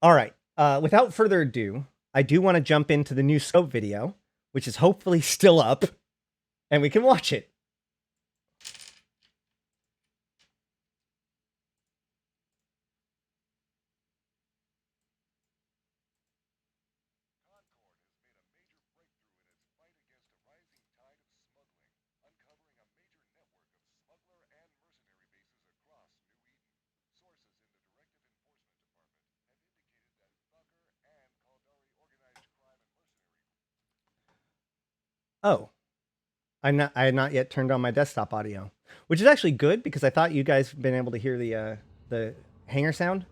All right. Without further ado, I do want to jump into the new scope video, which is hopefully still up, and we can watch it. Oh, I had not yet turned on my desktop audio, which is actually good because I thought you guys been able to hear the hanger sound.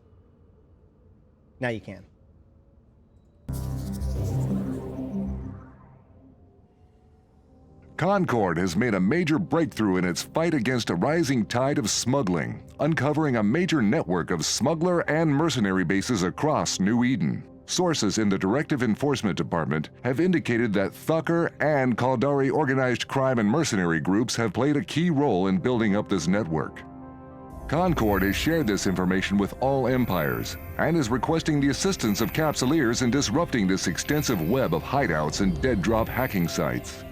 Now you can. Concord has made a major breakthrough in its fight against a rising tide of smuggling, uncovering a major network of smuggler and mercenary bases across New Eden. Sources in the Directive Enforcement Department have indicated that Thucker and Caldari organized crime and mercenary groups have played a key role in building up this network. Concord has shared this information with all empires and is requesting the assistance of Capsuleers in disrupting this extensive web of hideouts and dead drop hacking sites.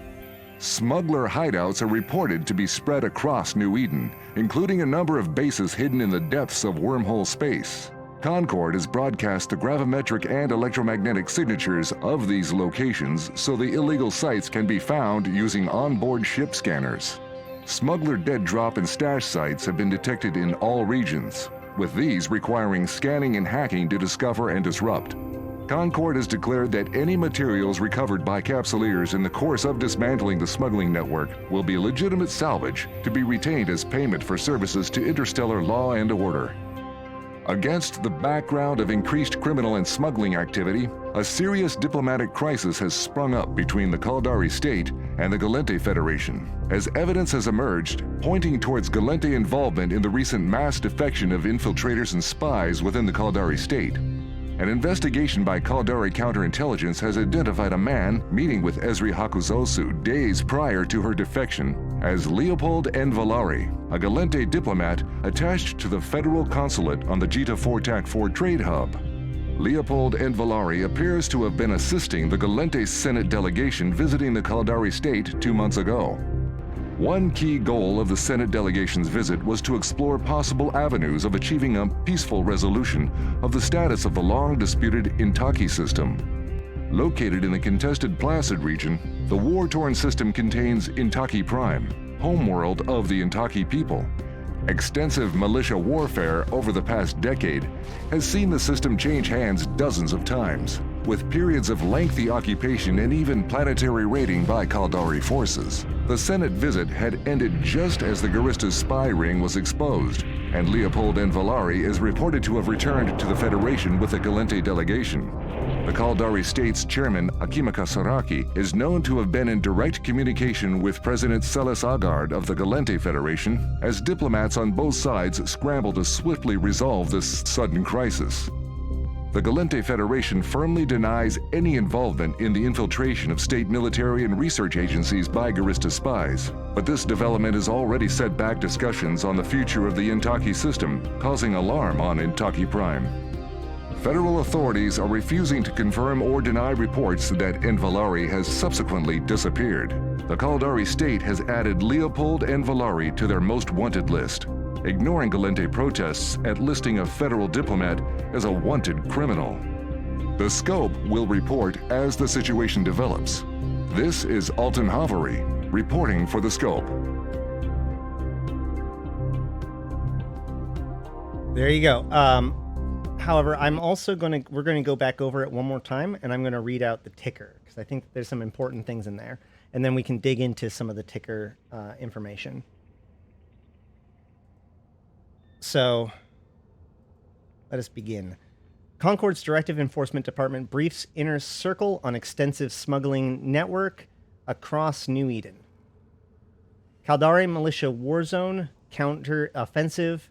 Smuggler hideouts are reported to be spread across New Eden, including a number of bases hidden in the depths of wormhole space. Concord has broadcast the gravimetric and electromagnetic signatures of these locations so the illegal sites can be found using onboard ship scanners. Smuggler dead drop and stash sites have been detected in all regions, with these requiring scanning and hacking to discover and disrupt. Concord has declared that any materials recovered by Capsuleers in the course of dismantling the smuggling network will be legitimate salvage to be retained as payment for services to interstellar law and order. Against the background of increased criminal and smuggling activity, a serious diplomatic crisis has sprung up between the Caldari state and the Gallente Federation, as evidence has emerged pointing towards Gallente involvement in the recent mass defection of infiltrators and spies within the Caldari state. An investigation by Caldari counterintelligence has identified a man meeting with Ezri Hakuzosu days prior to her defection as Leopold and Villari, a Gallente diplomat attached to the federal consulate on the Jita 4TAC4 trade hub. Leopold and Villari appears to have been assisting the Gallente Senate delegation visiting the Caldari state 2 months ago. One key goal of the Senate delegation's visit was to explore possible avenues of achieving a peaceful resolution of the status of the long-disputed Intaki system. Located in the contested Placid region, the war-torn system contains Intaki Prime, homeworld of the Intaki people. Extensive militia warfare over the past decade has seen the system change hands dozens of times, with periods of lengthy occupation and even planetary raiding by Caldari forces. The Senate visit had ended just as the Garista's spy ring was exposed, and Leopold and Villari is reported to have returned to the Federation with the Gallente delegation. The Caldari state's chairman, Akimaka Saraki, is known to have been in direct communication with President Celis Agard of the Gallente Federation as diplomats on both sides scramble to swiftly resolve this sudden crisis. The Gallente Federation firmly denies any involvement in the infiltration of state military and research agencies by Garista spies, but this development has already set back discussions on the future of the Intaki system, causing alarm on Intaki Prime. Federal authorities are refusing to confirm or deny reports that Villari has subsequently disappeared. The Caldari state has added Leopold and Villari to their most wanted list, ignoring Gallente protests at listing a federal diplomat as a wanted criminal. The scope will report as the situation develops. This is Alton Havary, reporting for the scope. There you go. However, we're going to go back over it one more time, and I'm going to read out the ticker, because I think there's some important things in there. And then we can dig into some of the ticker information. So, let us begin. Concord's Directive Enforcement Department briefs Inner Circle on extensive smuggling network across New Eden. Caldari Militia Warzone counter-offensive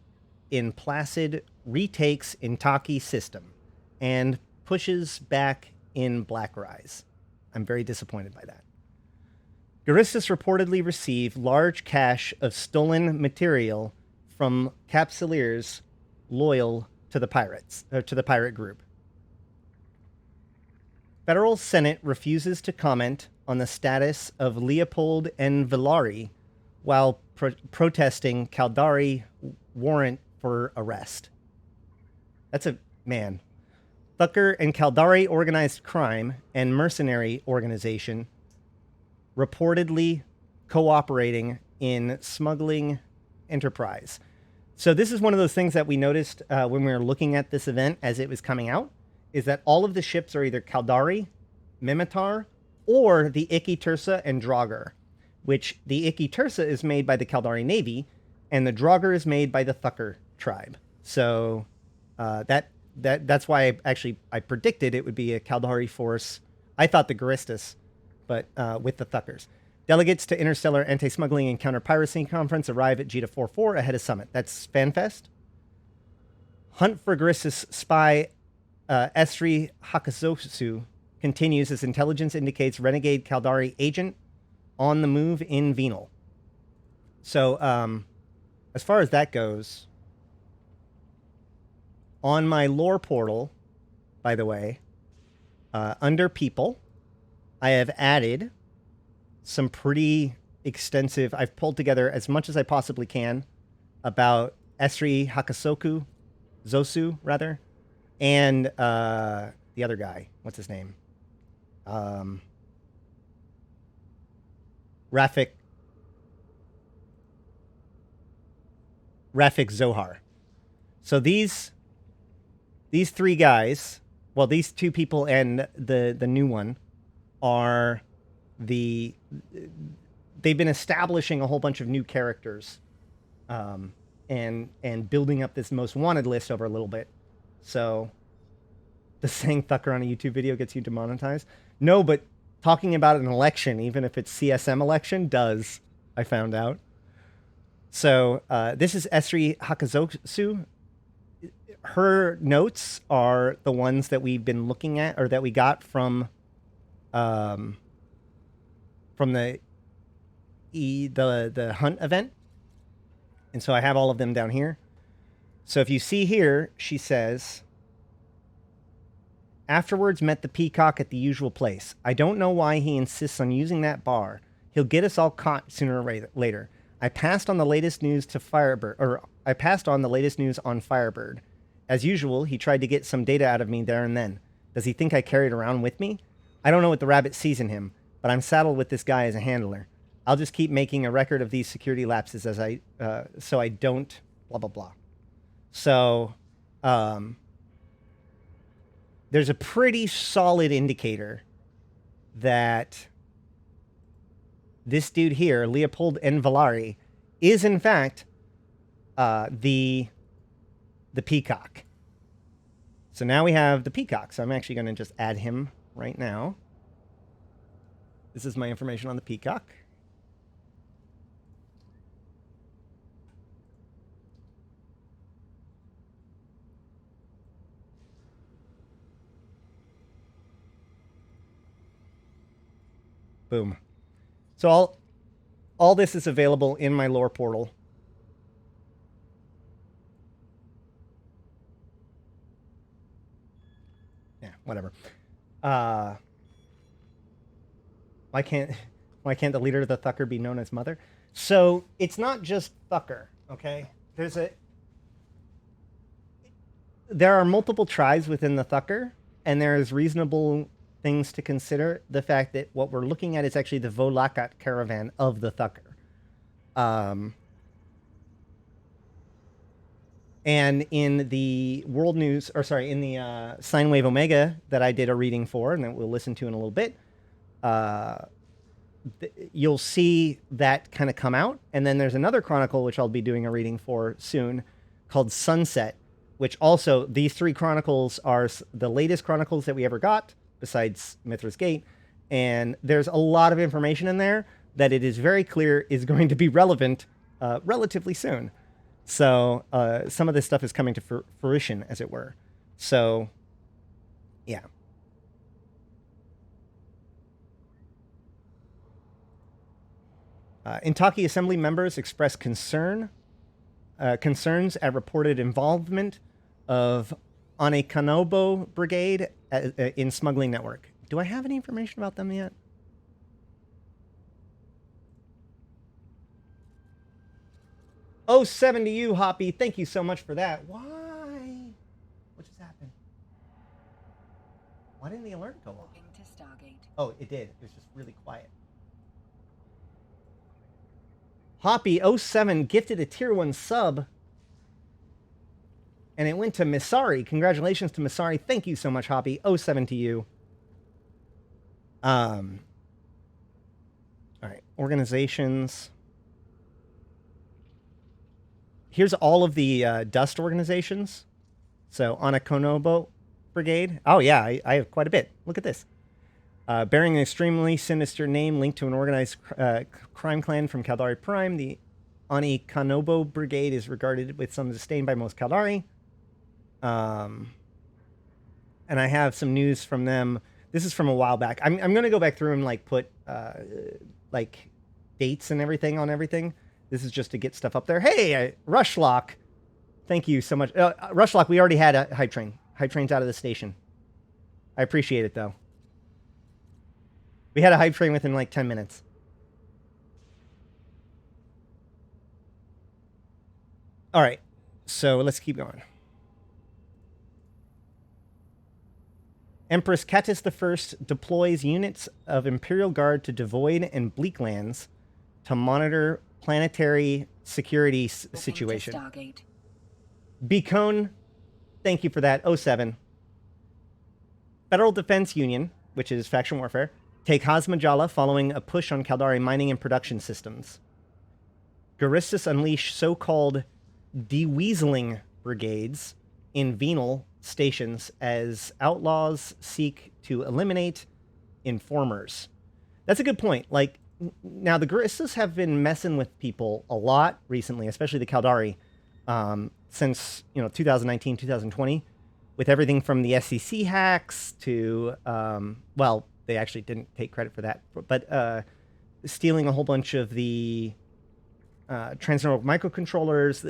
in Placid retakes Intaki system and pushes back in Black Rise. I'm very disappointed by that. Garistas reportedly received large cache of stolen material from Capsuleers loyal to the pirates, or to the pirate group. Federal Senate refuses to comment on the status of Leopold and Villari while protesting Caldari warrant for arrest. That's a man. Thucker and Caldari organized crime and mercenary organization reportedly cooperating in smuggling enterprise. So this is one of those things that we noticed when we were looking at this event as it was coming out, is that all of the ships are either Caldari, Mimitar, or the Iki Tursa and Draugr, which the Iki Tursa is made by the Caldari Navy, and the Draugr is made by the Thucker tribe. So that's why I predicted it would be a Caldari force. I thought the Garistas, but with the Thuckers. Delegates to Interstellar Anti-Smuggling and Counter-Piracy Conference arrive at Jita 44 ahead of summit. That's Fanfest. Hunt for Garistas spy Esri Hakazosu continues as intelligence indicates renegade Caldari agent on the move in Venal. So, as far as that goes, on my lore portal, by the way, under people, I have added some pretty extensive, I've pulled together as much as I possibly can about Esri Zosu, and the other guy, what's his name? Rafik Zohar. So these three guys, well, these two people and the new one are they've been establishing a whole bunch of new characters, and building up this most wanted list over a little bit. So the saying Thucker on a YouTube video gets you demonetized? No, but talking about an election, even if it's CSM election, does, I found out. So this is Esri Hakazosu. Her notes are the ones that we've been looking at, or that we got from the hunt event. And so I have all of them down here. So if you see here, she says, afterwards met the Peacock at the usual place. I don't know why he insists on using that bar. He'll get us all caught sooner or later. I passed on the latest news on Firebird. As usual, he tried to get some data out of me there and then. Does he think I carry it around with me? I don't know what the rabbit sees in him, but I'm saddled with this guy as a handler. I'll just keep making a record of these security lapses so I don't blah, blah, blah. So, there's a pretty solid indicator that this dude here, Leopold and Villari, is in fact the Peacock. So now we have the Peacock. So I'm actually going to just add him right now. This is my information on the Peacock. Boom. So all this is available in my lore portal. Yeah, whatever. Why can't the leader of the Thucker be known as Mother? So it's not just Thucker, okay? There are multiple tribes within the Thucker, and there's reasonable things to consider. The fact that what we're looking at is actually the Volakat caravan of the Thucker. And in the world news, in the Sine Wave Omega that I did a reading for, and that we'll listen to in a little bit, you'll see that kind of come out. And then there's another chronicle, which I'll be doing a reading for soon, called Sunset, which also, these three chronicles are the latest chronicles that we ever got, besides Mithra's Gate. And there's a lot of information in there that it is very clear is going to be relevant relatively soon. So some of this stuff is coming to fruition, as it were. So, yeah. Intaki Assembly members expressed concerns at reported involvement of Anekanobo Brigade in smuggling network. Do I have any information about them yet? Oh, 7 to you, Hoppy. Thank you so much for that. Why? What just happened? Why didn't the alert go off? Oh, it did. It was just really quiet. Hoppy 07 gifted a tier 1 sub. And it went to Misari. Congratulations to Misari. Thank you so much, Hoppy. 07 to you. All right. Organizations. Here's all of the dust organizations. So, Anakonobo Brigade. Oh, yeah, I have quite a bit. Look at this. Bearing an extremely sinister name linked to an organized crime clan from Caldari Prime, the Anakonobo Brigade is regarded with some disdain by most Caldari. And I have some news from them. This is from a while back. I'm going to go back through and like put like dates and everything on everything. This is just to get stuff up there. Hey, Rushlock. Thank you so much. Rushlock, we already had a hype train. Hype train's out of the station. I appreciate it, though. We had a hype train within like 10 minutes. All right. So let's keep going. Empress Catus I deploys units of Imperial Guard to Divoolej and Bleaklands to monitor planetary security situation. Beacon, thank you for that. 07. Federal Defense Union, which is faction warfare, take Hazmajala following a push on Caldari mining and production systems. Guristas unleash so-called de-weaseling brigades in venal stations as outlaws seek to eliminate informers. That's a good point. Like, now the Guristas have been messing with people a lot recently, especially the Caldari, since 2019, 2020, with everything from the SEC hacks to well, they actually didn't take credit for that, but stealing a whole bunch of the transneural microcontrollers.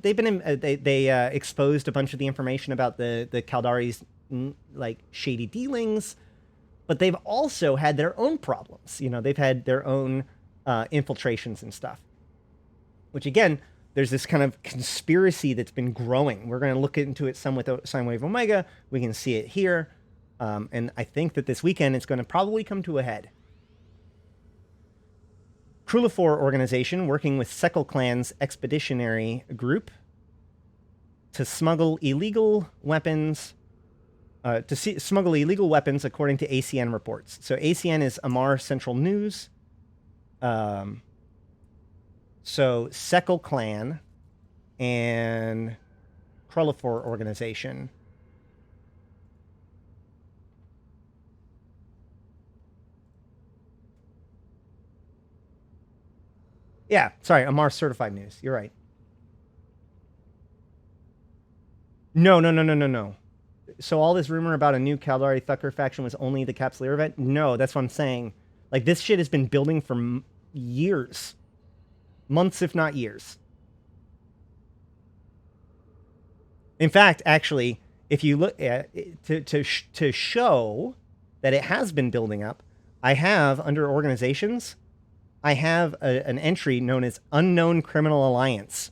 They've been they exposed a bunch of the information about the Caldari's like shady dealings, but they've also had their own problems. They've had their own infiltrations and stuff, which again, there's this kind of conspiracy that's been growing. We're going to look into it some with Sine Wave Omega. We can see it here. And I think that this weekend it's going to probably come to a head. Krulafor organization working with Sekal Clan's expeditionary group to smuggle illegal weapons, smuggle illegal weapons according to ACN reports. So ACN is Amar Central News. So Sekal Clan and Krulafor organization. Yeah, sorry, Amar Certified News. You're right. No. So all this rumor about a new Caldari Thucker faction was only the Capsuleer event? No, that's what I'm saying. Like, this shit has been building for years. Months, if not years. In fact, actually, if you look at to show that it has been building up, I have, under organizations, I have an entry known as Unknown Criminal Alliance,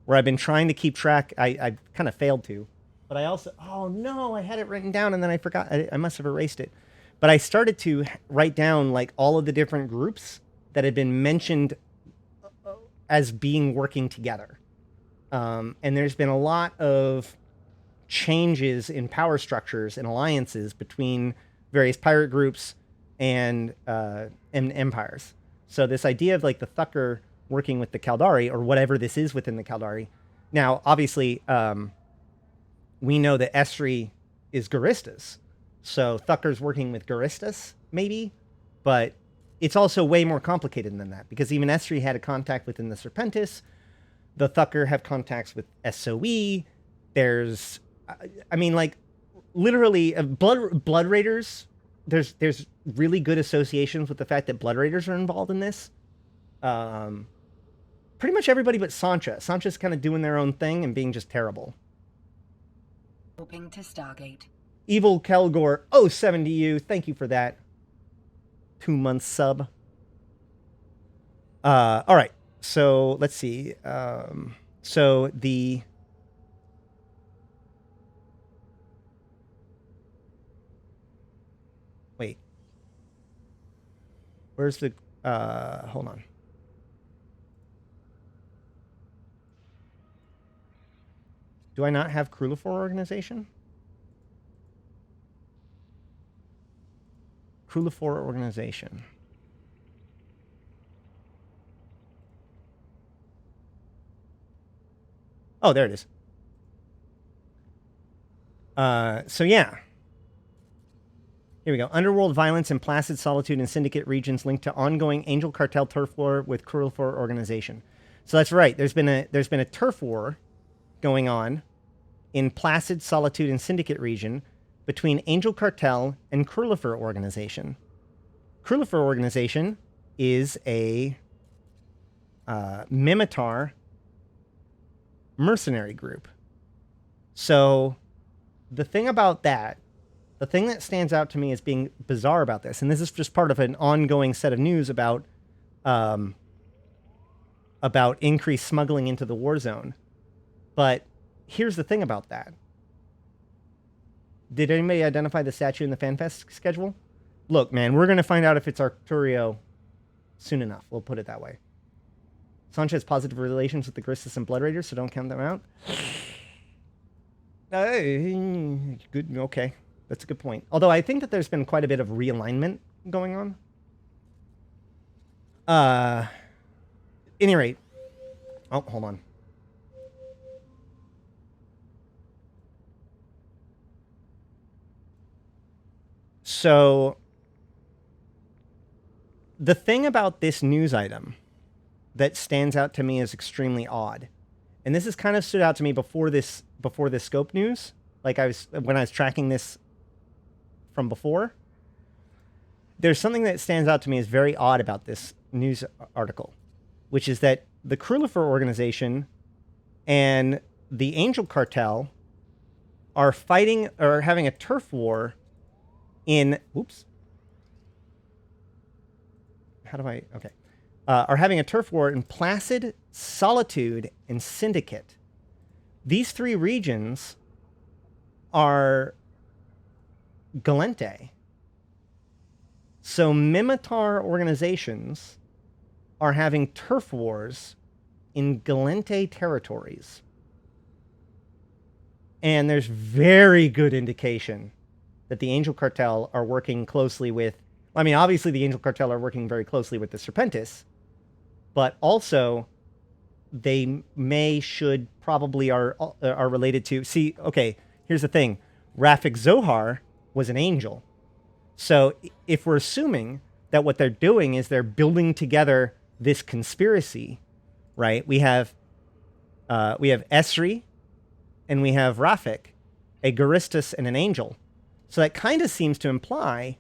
where I've been trying to keep track. I kind of failed to, but I also, oh no, I had it written down and then I forgot. I must have erased it. But I started to write down like all of the different groups that had been mentioned as being working together. And there's been a lot of changes in power structures and alliances between various pirate groups and empires. So this idea of like the Thucker working with the Caldari, or whatever this is within the Caldari. Now, obviously, we know that Estri is Guristas. So Thucker's working with Guristas, maybe. But it's also way more complicated than that, because even Estri had a contact within the Serpentis. The Thucker have contacts with SOE. There's, I mean, like, literally, Blood Raiders. There's really good associations with the fact that Blood Raiders are involved in this. Pretty much everybody but Sancha. Sancha's kind of doing their own thing and being just terrible. Hoping to Stargate. Evil Kelgor 07 to you. Thank you for that 2-month sub. All right. So let's see. So the wait. Where's the hold on. Do I not have Krulifor organization? Krulifor organization. Oh, there it is. So yeah. Here we go. Underworld violence in Placid Solitude and Syndicate regions linked to ongoing Angel Cartel turf war with Krulifor organization. So that's right. There's been a turf war going on in Placid Solitude and Syndicate region between Angel Cartel and Krulifor organization. Krulifor organization is a Mimitar mercenary group. So the thing about that, the thing that stands out to me as being bizarre about this, and this is just part of an ongoing set of news about increased smuggling into the war zone. But here's the thing about that. Did anybody identify the statue in the FanFest schedule? Look, man, we're going to find out if it's Arturio soon enough. We'll put it that way. Sancha has positive relations with the Gristis and Blood Raiders, so don't count them out. Good. Okay. That's a good point. Although I think that there's been quite a bit of realignment going on. Any rate. Oh, hold on. So the thing about this news item that stands out to me as extremely odd, and this has kind of stood out to me before this scope news, like when I was tracking this from before, there's something that stands out to me as very odd about this news article, which is that the Krulifer organization and the Angel Cartel are fighting or having a turf war in, are having a turf war in Placid, Solitude, and Syndicate. These three regions are Galente. So Mimitar organizations are having turf wars in Galente territories. And there's very good indication that the Angel Cartel are working closely with, I mean, obviously the Angel Cartel are working very closely with the Serpentis, but also they probably are related to, see, okay, here's the thing. Rafik Zohar was an angel. So if we're assuming that what they're doing is they're building together this conspiracy, right? We have Esri and we have Rafik, a Garistus and an angel. So that kind of seems to imply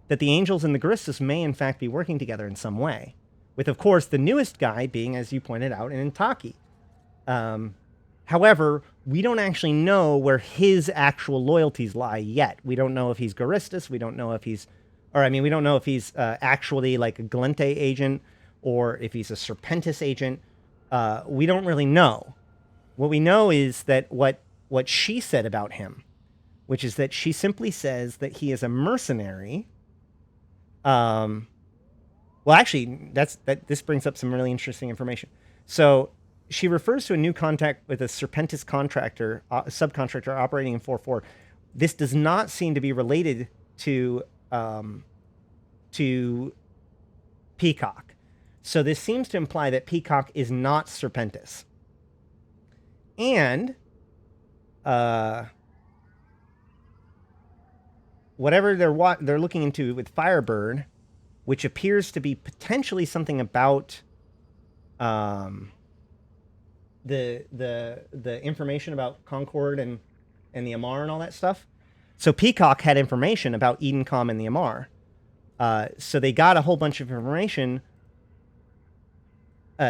that the angels and the Garistus may in fact be working together in some way. With, of course, the newest guy being, as you pointed out, an Intaki. However, we don't actually know where his actual loyalties lie yet. We don't know if he's Garistus. We don't know if he's, we don't know if he's actually like a Galente agent or if he's a Serpentis agent. We don't really know. What we know is that what she said about him, which is that she simply says that he is a mercenary. Well, actually, this brings up some really interesting information. So she refers to a new contact with a Serpentis contractor, subcontractor operating in 4-4. This does not seem to be related to Peacock. So this seems to imply that Peacock is not Serpentis. And whatever they're looking into with Firebird, which appears to be potentially something about the information about Concord and the Amar and all that stuff. So Peacock had information about Edencom and the Amar. So they got a whole bunch of information,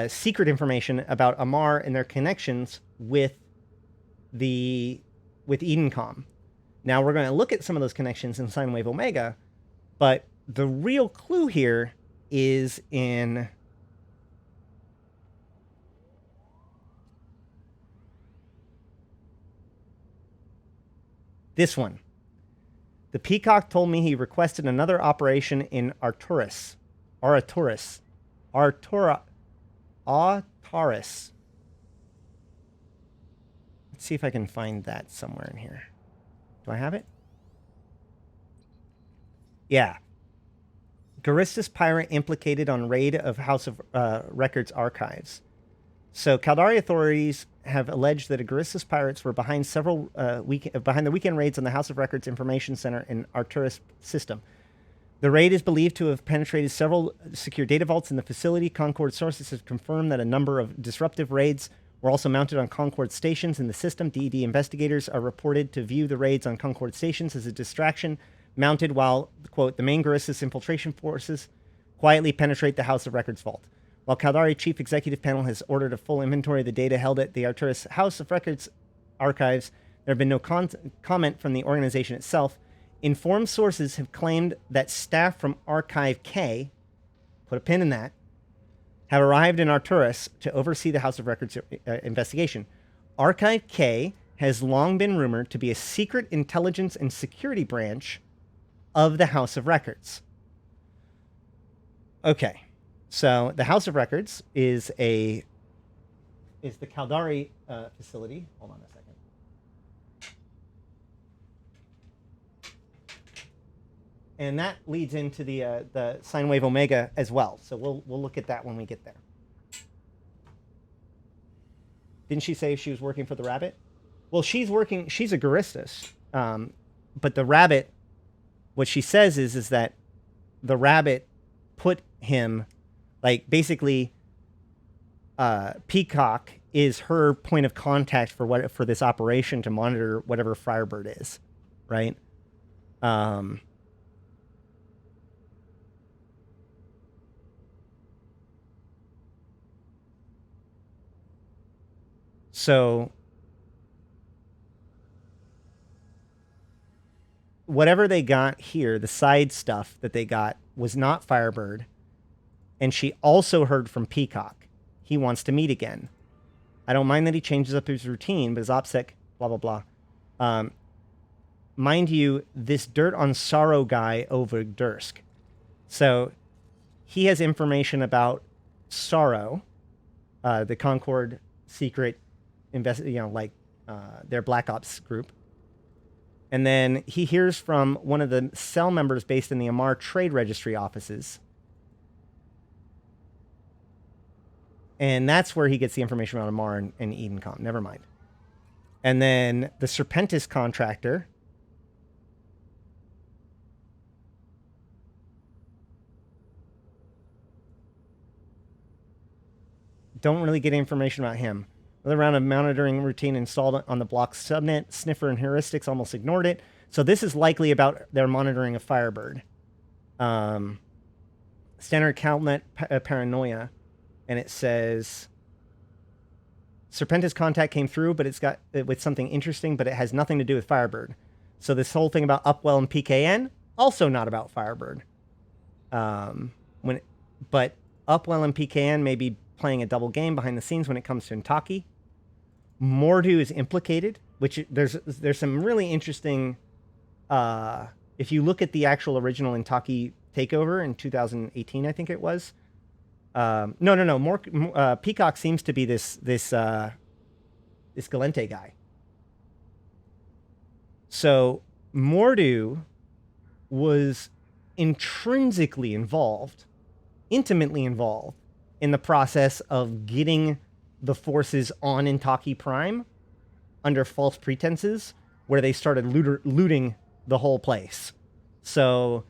secret information about Amar and their connections with Edencom. Now we're going to look at some of those connections in sine wave omega, but the real clue here is in this one. The Peacock told me he requested another operation in Artaurus. Let's see if I can find that somewhere in here. Do I have it? Yeah. Garistus pirate implicated on raid of House of Records archives. So Caldari authorities have alleged that Garistus pirates were behind behind the weekend raids on the House of Records Information Center in Artaurus system. The raid is believed to have penetrated several secure data vaults in the facility. Concord sources have confirmed that a number of disruptive raids were also mounted on Concord stations in the system. DED investigators are reported to view the raids on Concord stations as a distraction mounted while, quote, the main Garistus infiltration forces quietly penetrate the House of Records vault. While Caldari Chief Executive Panel has ordered a full inventory of the data held at the Artaurus House of Records archives, there have been no comment from the organization itself. Informed sources have claimed that staff from Archive K, put a pin in that, have arrived in Artaurus to oversee the House of Records investigation. Archive K has long been rumored to be a secret intelligence and security branch of the House of Records. Okay, so the House of Records is the Caldari facility. Hold on a second. And that leads into the sine wave omega as well. So we'll look at that when we get there. Didn't she say she was working for the rabbit? Well, she's a Garistus. But the rabbit, what she says is that the rabbit put him, like, basically, Peacock is her point of contact for this operation to monitor whatever Firebird is, right? So whatever they got here, the side stuff that they got was not Firebird. And she also heard from Peacock. He wants to meet again. I don't mind that he changes up his routine, but his OPSEC, blah, blah, blah. Mind you, this Dirt on Sorrow guy over Dursk. So he has information about Sorrow, the Concord secret their Black Ops group. And then he hears from one of the cell members based in the Amar Trade Registry offices. And that's where he gets the information about Amar and Edencom. Never mind. And then the Serpentis contractor. Don't really get information about him. Another round of monitoring routine installed on the block subnet. Sniffer and heuristics almost ignored it. So this is likely about their monitoring of Firebird. Standard CalNet paranoia. And it says, Serpentis contact came through, but it's got with something interesting, but it has nothing to do with Firebird. So this whole thing about Upwell and PKN, also not about Firebird. But Upwell and PKN may be playing a double game behind the scenes when it comes to Intaki. Mordu is implicated, which there's some really interesting. If you look at the actual original Intaki takeover in 2018, I think it was. No. Peacock seems to be this Galente guy. So Mordu was intrinsically involved, intimately involved in the process of getting the forces on Intaki Prime under false pretenses, where they started looting the whole place. So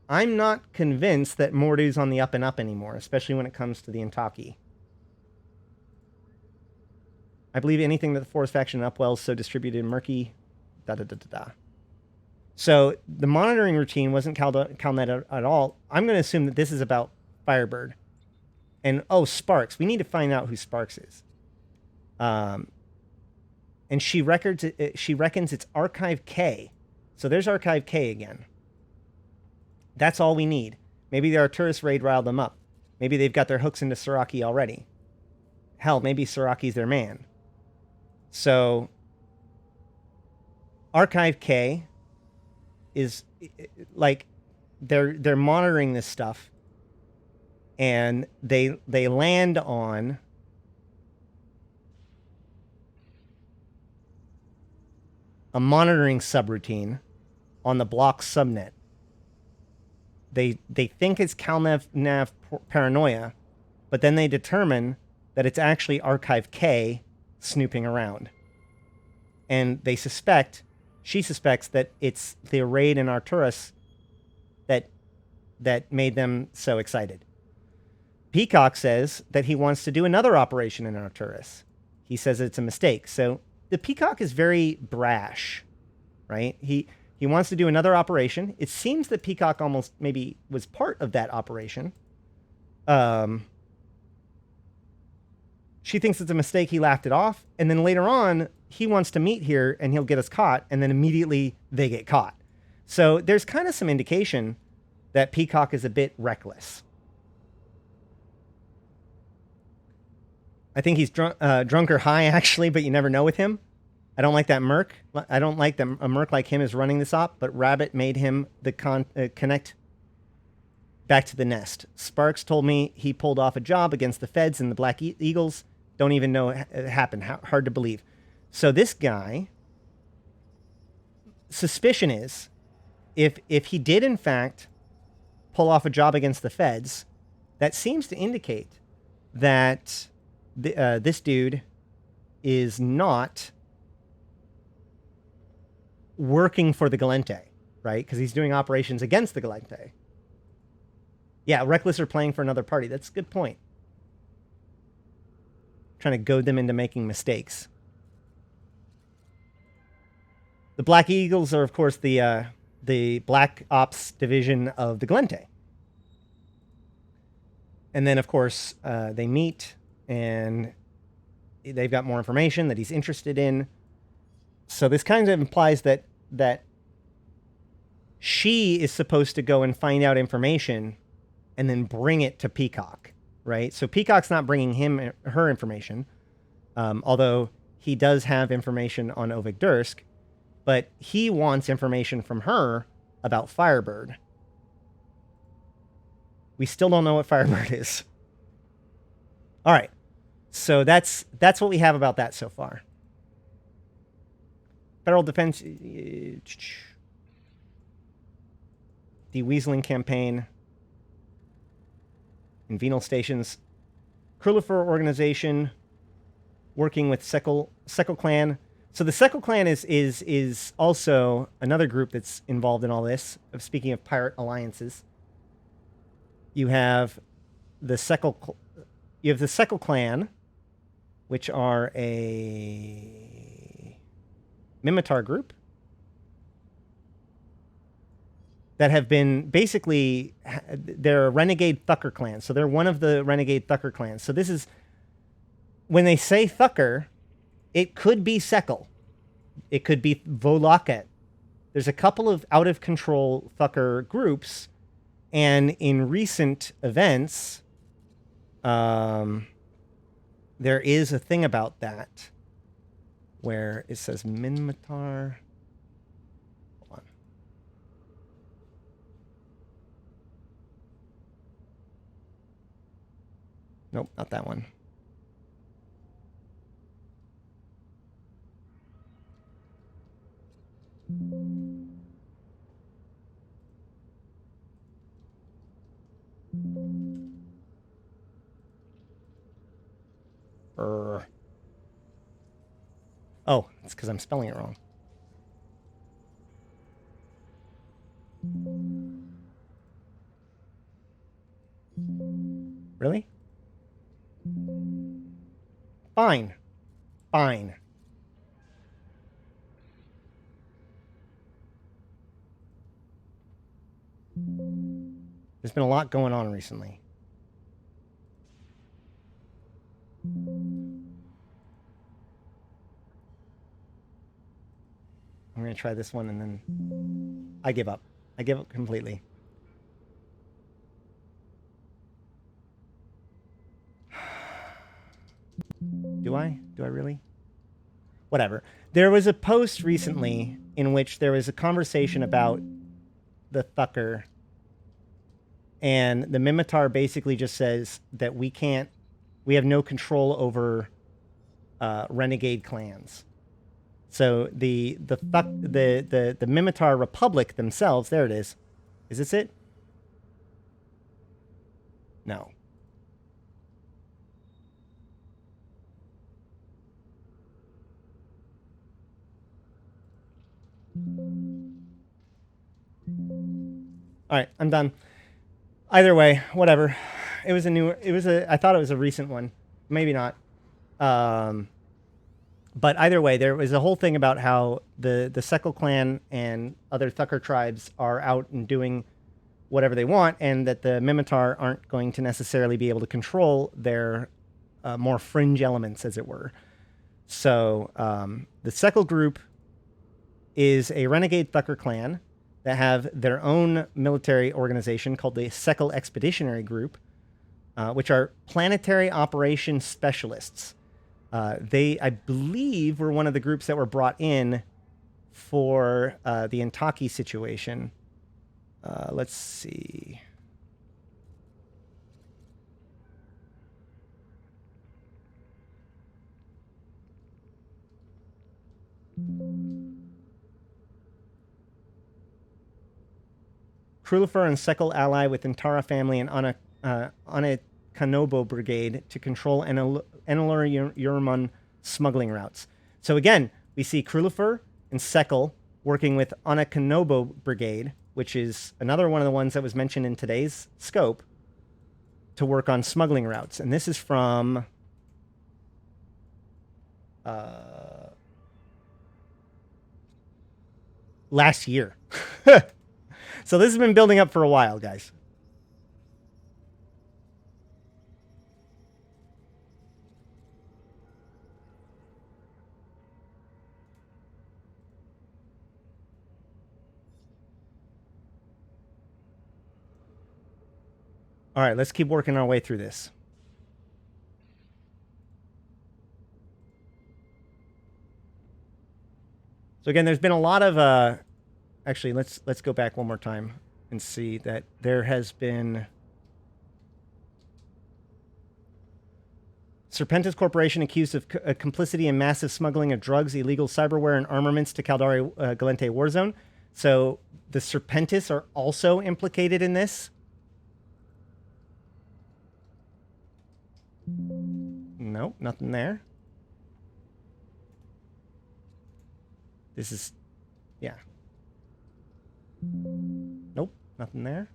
I'm not convinced that Mordu's on the up and up anymore, especially when it comes to the Intaki. I believe anything that the Force faction and Upwell is so distributed murky. So the monitoring routine wasn't CalNet at all. I'm going to assume that this is about Firebird. And, Sparks. We need to find out who Sparks is. And she reckons it's Archive K So there's Archive K again. That's all we need. Maybe the Arcturus raid riled them up. Maybe they've got their hooks into Siraki already. Hell, maybe Siraki's their man. So Archive K is like they're monitoring this stuff, and they land on a monitoring subroutine on the block subnet. They think it's CalNav paranoia, but then they determine that it's actually Archive K snooping around. And she suspects that it's the raid in Arcturus that made them so excited. Peacock says that he wants to do another operation in Arcturus. He says it's a mistake. So the Peacock is very brash, right? He wants to do another operation. It seems that Peacock almost maybe was part of that operation. She thinks it's a mistake. He laughed it off. And then later on, he wants to meet here and he'll get us caught. And then immediately they get caught. So there's kind of some indication that Peacock is a bit reckless. I think he's drunk or high, actually, but you never know with him. I don't like that merc. I don't like that a merc like him is running this op, but Rabbit made him the connect back to the nest. Sparks told me he pulled off a job against the feds and the Black Eagles. Don't even know it happened. Hard to believe. So this guy, suspicion is, if he did in fact pull off a job against the feds, that seems to indicate that this dude is not working for the Gallente, right? Because he's doing operations against the Gallente. Yeah, Reckless are playing for another party. That's a good point. Trying to goad them into making mistakes. The Black Eagles are, of course, the Black Ops division of the Gallente. And then, of course, they meet, and they've got more information that he's interested in. So this kind of implies that she is supposed to go and find out information and then bring it to Peacock, right? So Peacock's not bringing her information, although he does have information on Ovig Dursk, but he wants information from her about Firebird. We still don't know what Firebird is. All right. So that's what we have about that so far. Federal Defense... De-weaseling campaign. In venal stations. Krullifer organization. Working with Sekal Clan. So the Sekal Clan is also another group that's involved in all this. Speaking of pirate alliances. You have the Sekal Clan, which are a Mimitar group that have been basically, they're a renegade Thucker clan. So they're one of the renegade Thucker clans. So this is, when they say Thucker, it could be Sekal. It could be Volaket. There's a couple of out-of-control Thucker groups, and in recent events, there is a thing about that where it says Minmatar. Hold on. Nope, not that one. Oh, it's because I'm spelling it wrong. Really? Fine. Fine. There's been a lot going on recently. going to try this one, and then I give up. I give up completely. Do I? Do I really? Whatever. There was a post recently in which there was a conversation about the Thucker, and the Mimitar basically just says that we have no control over renegade clans. So the Mimitar Republic themselves, there it is. Is this it? No. All right, I'm done. Either way, whatever. I thought it was a recent one. Maybe not. But either way, there was a whole thing about how the Sekal clan and other Thucker tribes are out and doing whatever they want, and that the Mimitar aren't going to necessarily be able to control their more fringe elements, as it were. So the Sekal group is a renegade Thucker clan that have their own military organization called the Sekal Expeditionary Group, which are planetary operations specialists. They, I believe, were one of the groups that were brought in for the Intaki situation. Let's see. Krulifer and Sekal ally with Intara family and Anakanobo brigade to control Enelur Yurman smuggling routes. So again, we see Krulifer and Sekal working with Anakanobo brigade, which is another one of the ones that was mentioned in today's scope, to work on smuggling routes. And this is from last year. So this has been building up for a while, guys. All right, let's keep working our way through this. So again, there's been a lot of actually, let's go back one more time and see that there has been Serpentis Corporation accused of complicity in massive smuggling of drugs, illegal cyberware, and armaments to Caldari Galente Warzone. So the Serpentis are also implicated in this. Nope, nothing there. This is, yeah. Nope, nothing there.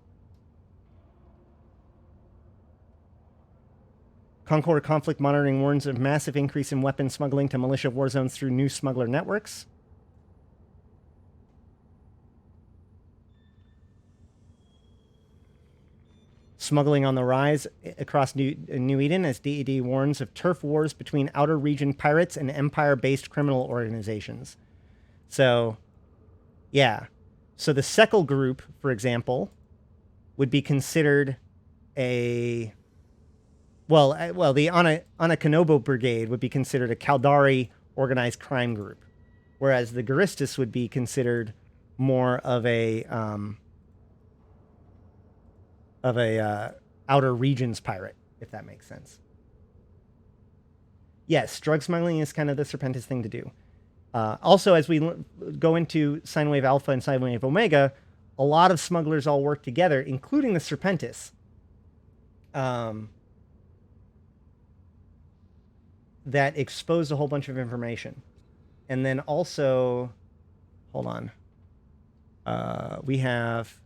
Concord conflict monitoring warns of massive increase in weapon smuggling to militia war zones through new smuggler networks. Smuggling on the rise across New Eden as DED warns of turf wars between outer region pirates and empire-based criminal organizations. So, yeah. So the Sekal group, for example, would be considered a... Well, the Anakanobo Brigade would be considered a Caldari organized crime group, whereas the Garistas would be considered more of a outer regions pirate, if that makes sense. Yes, drug smuggling is kind of the Serpentis thing to do. Also, as we go into Sine Wave Alpha and Sine Wave Omega, a lot of smugglers all work together, including the Serpentis. That expose a whole bunch of information. And then also, hold on. We have,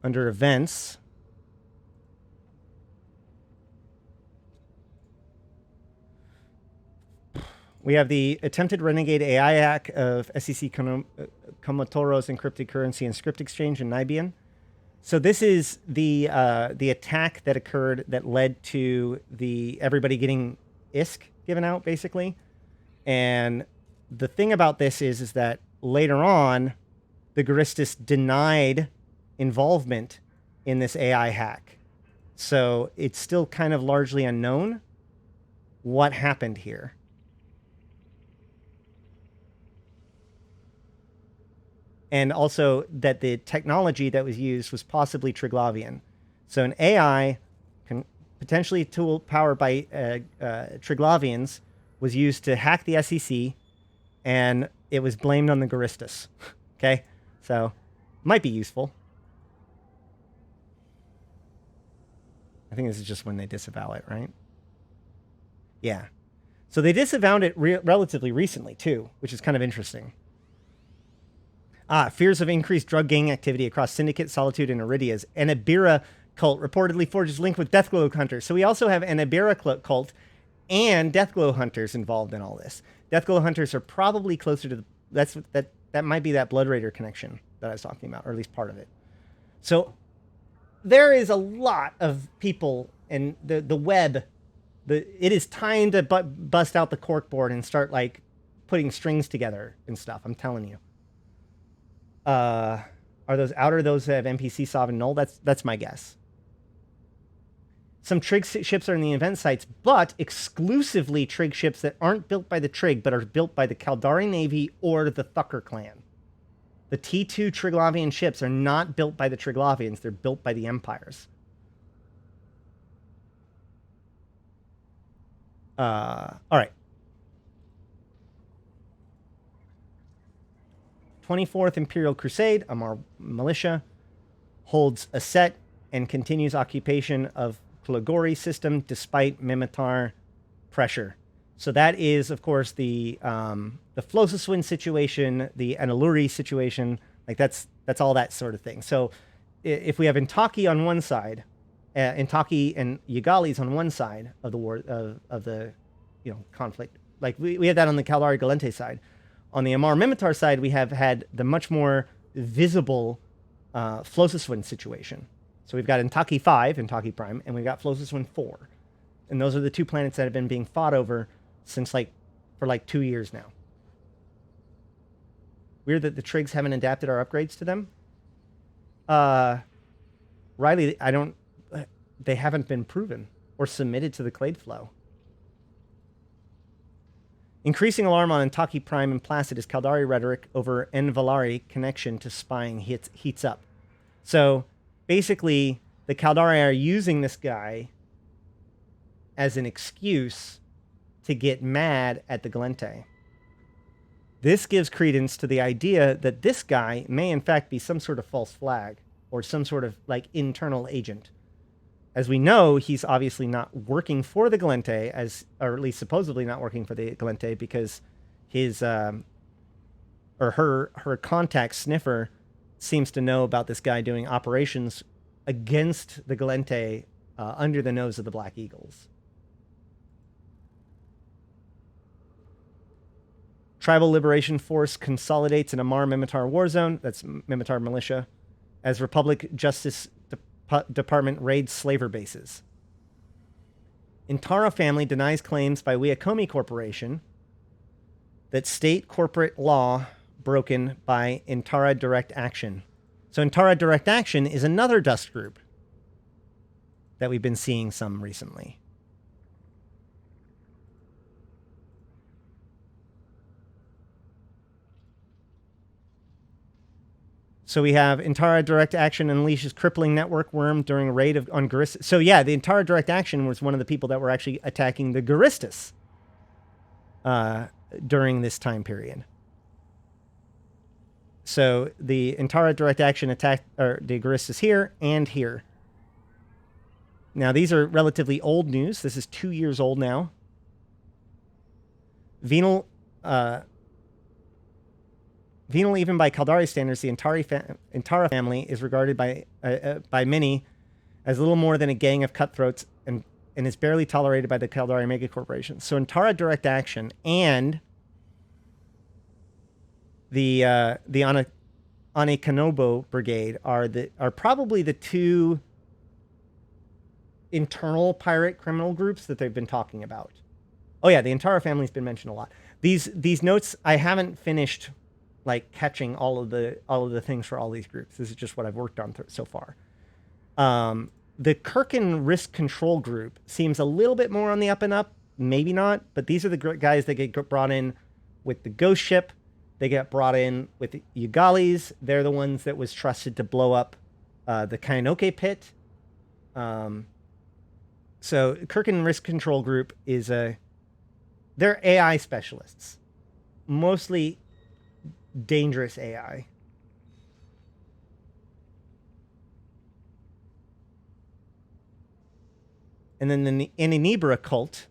under events, we have the attempted renegade AI hack of SEC Komotoro's encrypted currency and script exchange in Nibian. So this is the attack that occurred that led to everybody getting ISK given out, basically. And the thing about this is that later on, the Guristas denied involvement in this AI hack. So it's still kind of largely unknown what happened here. And also that the technology that was used was possibly Triglavian. So an AI potentially tool powered by Triglavians was used to hack the SEC, and it was blamed on the Guristas. Okay? So might be useful. I think this is just when they disavow it, right? Yeah. So they disavowed it relatively recently, too, which is kind of interesting. Fears of increased drug gang activity across Syndicate, Solitude, and Iridia's Anabira cult reportedly forges link with Deathglow hunters. So we also have Anabira cult and Deathglow hunters involved in all this. Deathglow hunters are probably closer to the... That might be that Blood Raider connection that I was talking about, or at least part of it. So there is a lot of people, and the web, it is time to bust out the corkboard and start like putting strings together and stuff. I'm telling you. Are those outer those that have NPC Sovereign Null? That's my guess. Some Trig ships are in the event sites, but exclusively Trig ships that aren't built by the Trig, but are built by the Caldari Navy or the Thucker clan. The T2 Triglavian ships are not built by the Triglavians. They're built by the Empires. All right. 24th Imperial Crusade, Amar Militia, holds a set and continues occupation of Klagori system despite Mimitar pressure. So that is, of course, the Flossiswin situation, the Analuri situation. Like that's all that sort of thing. So if we have Intaki on one side, Intaki and Yagalis on one side of the war of the conflict, like we have that on the Caldari Galente side. On the Amar Mimitar side, we have had the much more visible Flossiswin situation. So we've got Intaki 5, Intaki Prime, and we've got Flossiswin 4. And those are the two planets that have been being fought over since for 2 years now. Weird that the Trigs haven't adapted our upgrades to them. Riley, they haven't been proven or submitted to the Clade Flow. Increasing alarm on Intaki Prime and Placid as Caldari rhetoric over Villari connection to spying heats up. So basically, the Caldari are using this guy as an excuse to get mad at the Galente. This gives credence to the idea that this guy may in fact be some sort of false flag or some sort of internal agent. As we know, he's obviously not working for the Galente, or at least supposedly not working for the Galente, because his or her contact Sniffer seems to know about this guy doing operations against the Galente under the nose of the Black Eagles. Tribal Liberation Force consolidates in Amar Mimitar war zone. That's Mimitar militia. As Republic Justice Department raids slaver bases. Intara family denies claims by Wiakomi Corporation that state corporate law broken by Intara Direct Action. So Intara Direct Action is another dust group that we've been seeing some recently. So we have Intara Direct Action unleashes crippling network worm during a raid on Guristas. So yeah, the Intara Direct Action was one of the people that were actually attacking the Guristas during this time period. So the Intara Direct Action attacked the Guristas here and here. Now these are relatively old news. This is 2 years old now. Venal, even by Caldari standards, the Intara family is regarded by many as little more than a gang of cutthroats and is barely tolerated by the Caldari mega corporations. So Intara Direct Action and the Anekanobo Brigade are probably the two internal pirate criminal groups that they've been talking about. Oh yeah, the Intara family's been mentioned a lot. these notes, I haven't finished like catching all of the things for all these groups. This is just what I've worked on so far. The Kirkin Risk Control Group seems a little bit more on the up and up. Maybe not, but these are the guys that get brought in with the ghost ship. They get brought in with the Ugalis. They're the ones that was trusted to blow up the Kainoke pit. So Kirkin Risk Control Group is they're AI specialists. Mostly dangerous AI. And then the Inebra cult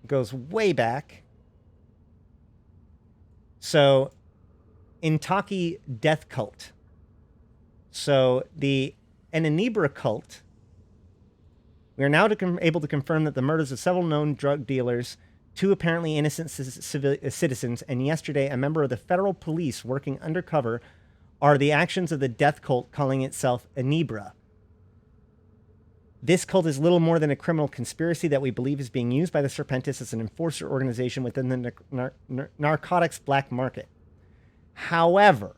goes way back. So, Intaki death cult. So, the Inebra cult, we are now able to confirm that the murders of several known drug dealers, 2 apparently innocent citizens, and yesterday a member of the federal police working undercover are the actions of the death cult calling itself Inebra. This cult is little more than a criminal conspiracy that we believe is being used by the Serpentis as an enforcer organization within the narcotics black market. However,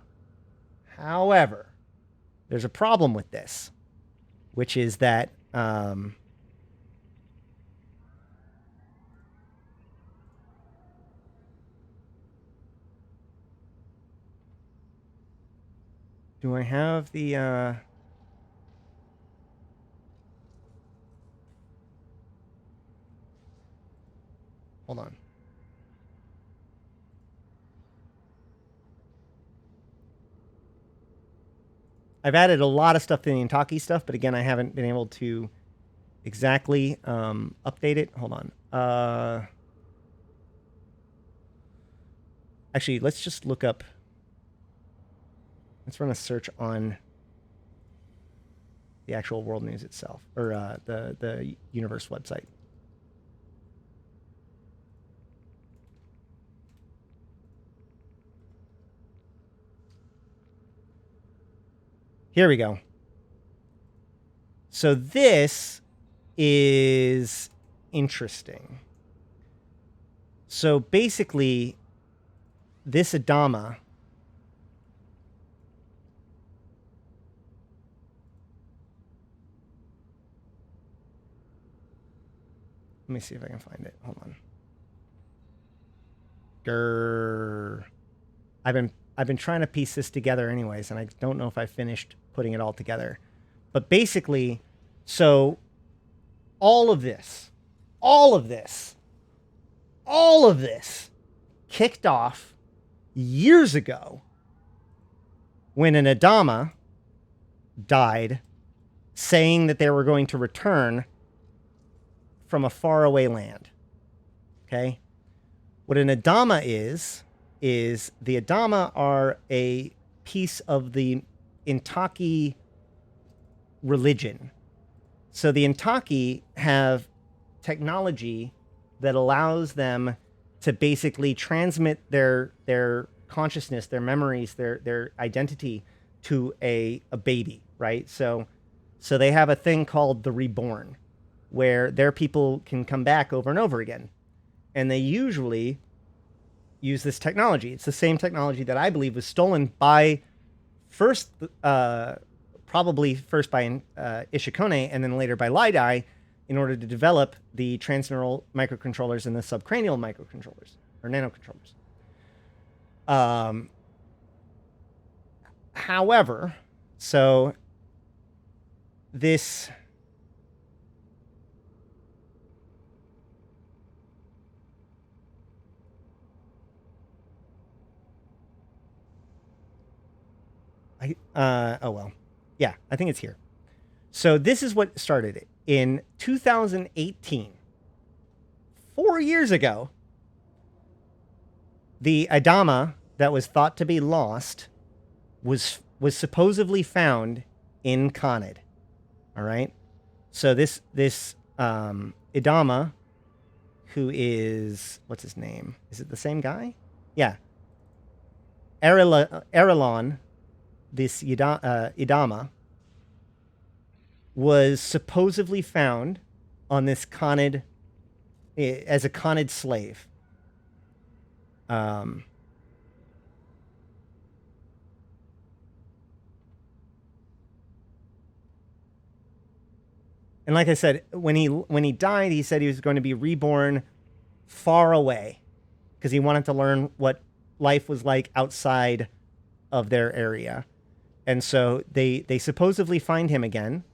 there's a problem with this, which is that do I have the hold on. I've added a lot of stuff to the Intaki stuff, but again, I haven't been able to exactly update it. Hold on. Actually, let's just look up. Let's run a search on the actual world news itself, or the universe website. Here we go. So this is interesting. So basically, this Adama let me see if I can find it. Hold on. I've been trying to piece this together anyways, and I don't know if I finished putting it all together. But basically, so all of this kicked off years ago when an Adama died saying that they were going to return from a faraway land. Okay? What an Adama is the Adama are a piece of the Intaki religion. So the Intaki have technology that allows them to basically transmit their consciousness, their memories, their identity to a baby, right? So they have a thing called the Reborn, where their people can come back over and over again. And they usually use this technology. It's the same technology that I believe was stolen by probably first by Ishikone and then later by Lidai in order to develop the transneural microcontrollers and the subcranial microcontrollers or nanocontrollers. However, so this oh well. Yeah, I think it's here. So this is what started it. In 2018, 4 years ago, the Adama that was thought to be lost was supposedly found in Concord. All right. So this Adama, who is, what's his name? Is it the same guy? Yeah. Erelon, this Adama, was supposedly found on this Concord as a Khanid slave. And like I said, when he died, he said he was going to be reborn far away because he wanted to learn what life was like outside of their area. And so they supposedly find him again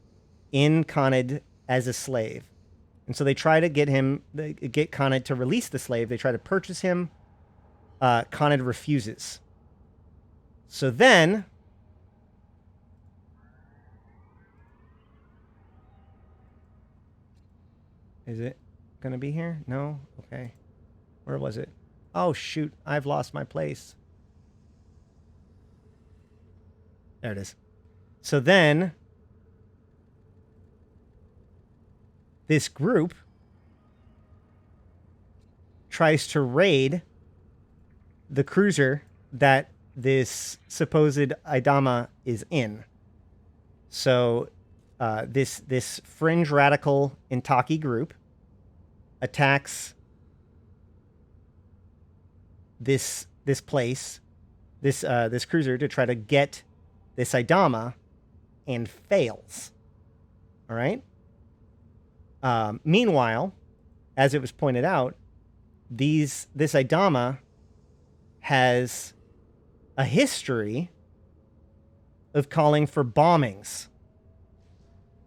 in Khanid as a slave. And so they try to get Khanid to release the slave. They try to purchase him. Khanid refuses. So then is it going to be here? No? Okay. Where was it? Oh, shoot. I've lost my place. There it is. So then this group tries to raid the cruiser that this supposed Idama is in. So this fringe radical Intaki group attacks this place, this cruiser, to try to get this Idama, and fails. All right. Meanwhile, as it was pointed out, this Idama has a history of calling for bombings.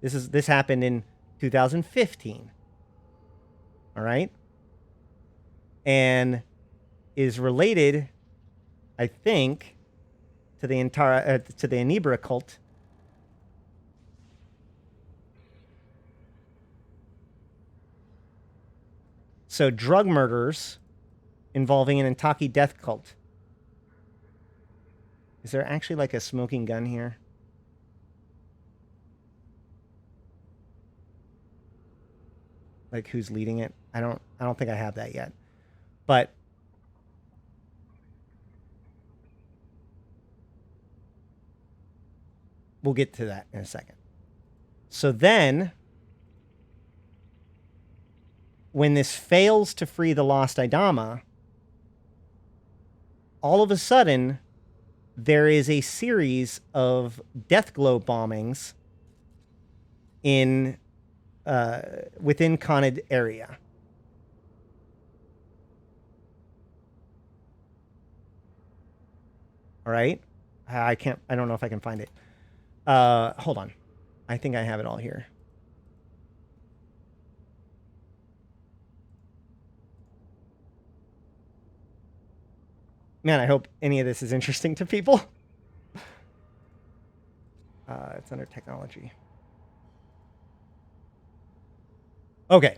This happened in 2015. All right. And is related, I think, to the Anibra cult. So drug murders involving an Intaki death cult. Is there actually like a smoking gun here? Like who's leading it? I don't think I have that yet. But we'll get to that in a second. So then, when this fails to free the lost Idama, all of a sudden, there is a series of death glow bombings in within Khanid area. All right, I don't know if I can find it. Hold on. I think I have it all here. Man, I hope any of this is interesting to people. It's under technology. Okay.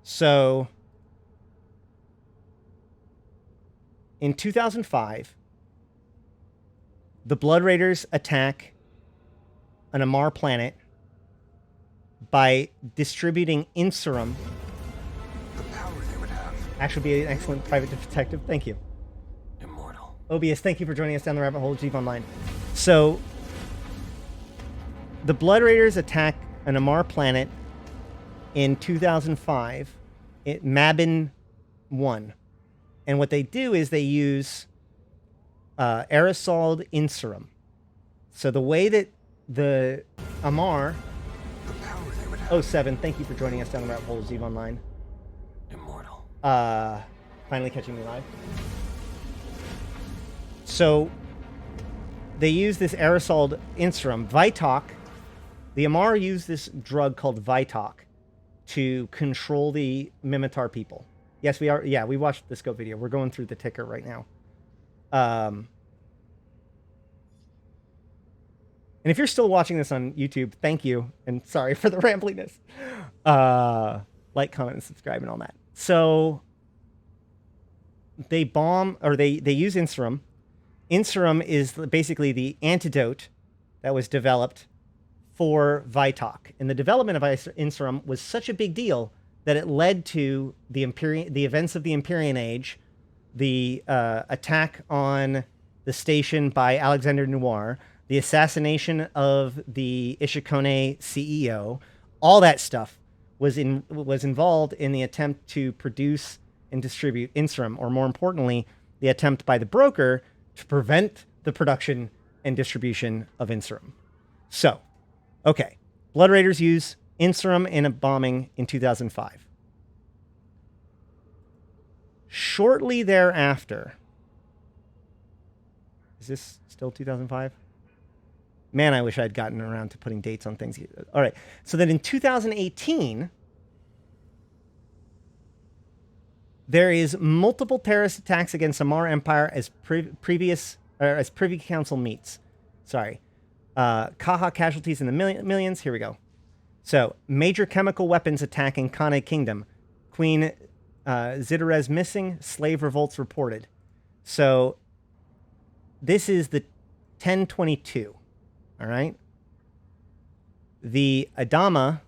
So, in 2005, the Blood Raiders attack an Amarr planet by distributing inserum. The power they would have. Actually be an excellent private detective. Thank you. Immortal. OBS, thank you for joining us down the rabbit hole. Jeep Online. So, the Blood Raiders attack an Amarr planet in 2005, Mabin 1. And what they do is they use aerosoled inserum. So the way that the Amarr... The power they would have. 07, thank you for joining us down the rabbit hole, Jeep Online. Immortal. Finally catching me live. So they use this aerosoled inserum. Vitok, the Amarr used this drug called Vitok to control the Mimitar people. Yes, we are. Yeah, we watched the scope video. We're going through the ticker right now. And if you're still watching this on YouTube, thank you. And sorry for the rambliness. Like, comment, and subscribe and all that. So they bomb, or they use inserum. Inserum is basically the antidote that was developed for Vitok. And the development of inserum was such a big deal that it led to the events of the Empyrean Age, the attack on the station by Alexander Noir, the assassination of the Ishikone CEO, all that stuff was involved in the attempt to produce and distribute Inserum, or more importantly, the attempt by the broker to prevent the production and distribution of Inserum. So, okay, Blood Raiders use Inserum in a bombing in 2005. Shortly thereafter, is this still 2005? Man, I wish I'd gotten around to putting dates on things. All right, so then in 2018, there is multiple terrorist attacks against Amar Empire as Privy Council meets. Sorry. Kaha casualties in the millions. Here we go. So, major chemical weapons attack in Khanate Kingdom. Queen Zidarez missing. Slave revolts reported. So, this is the 1022. All right. The Adama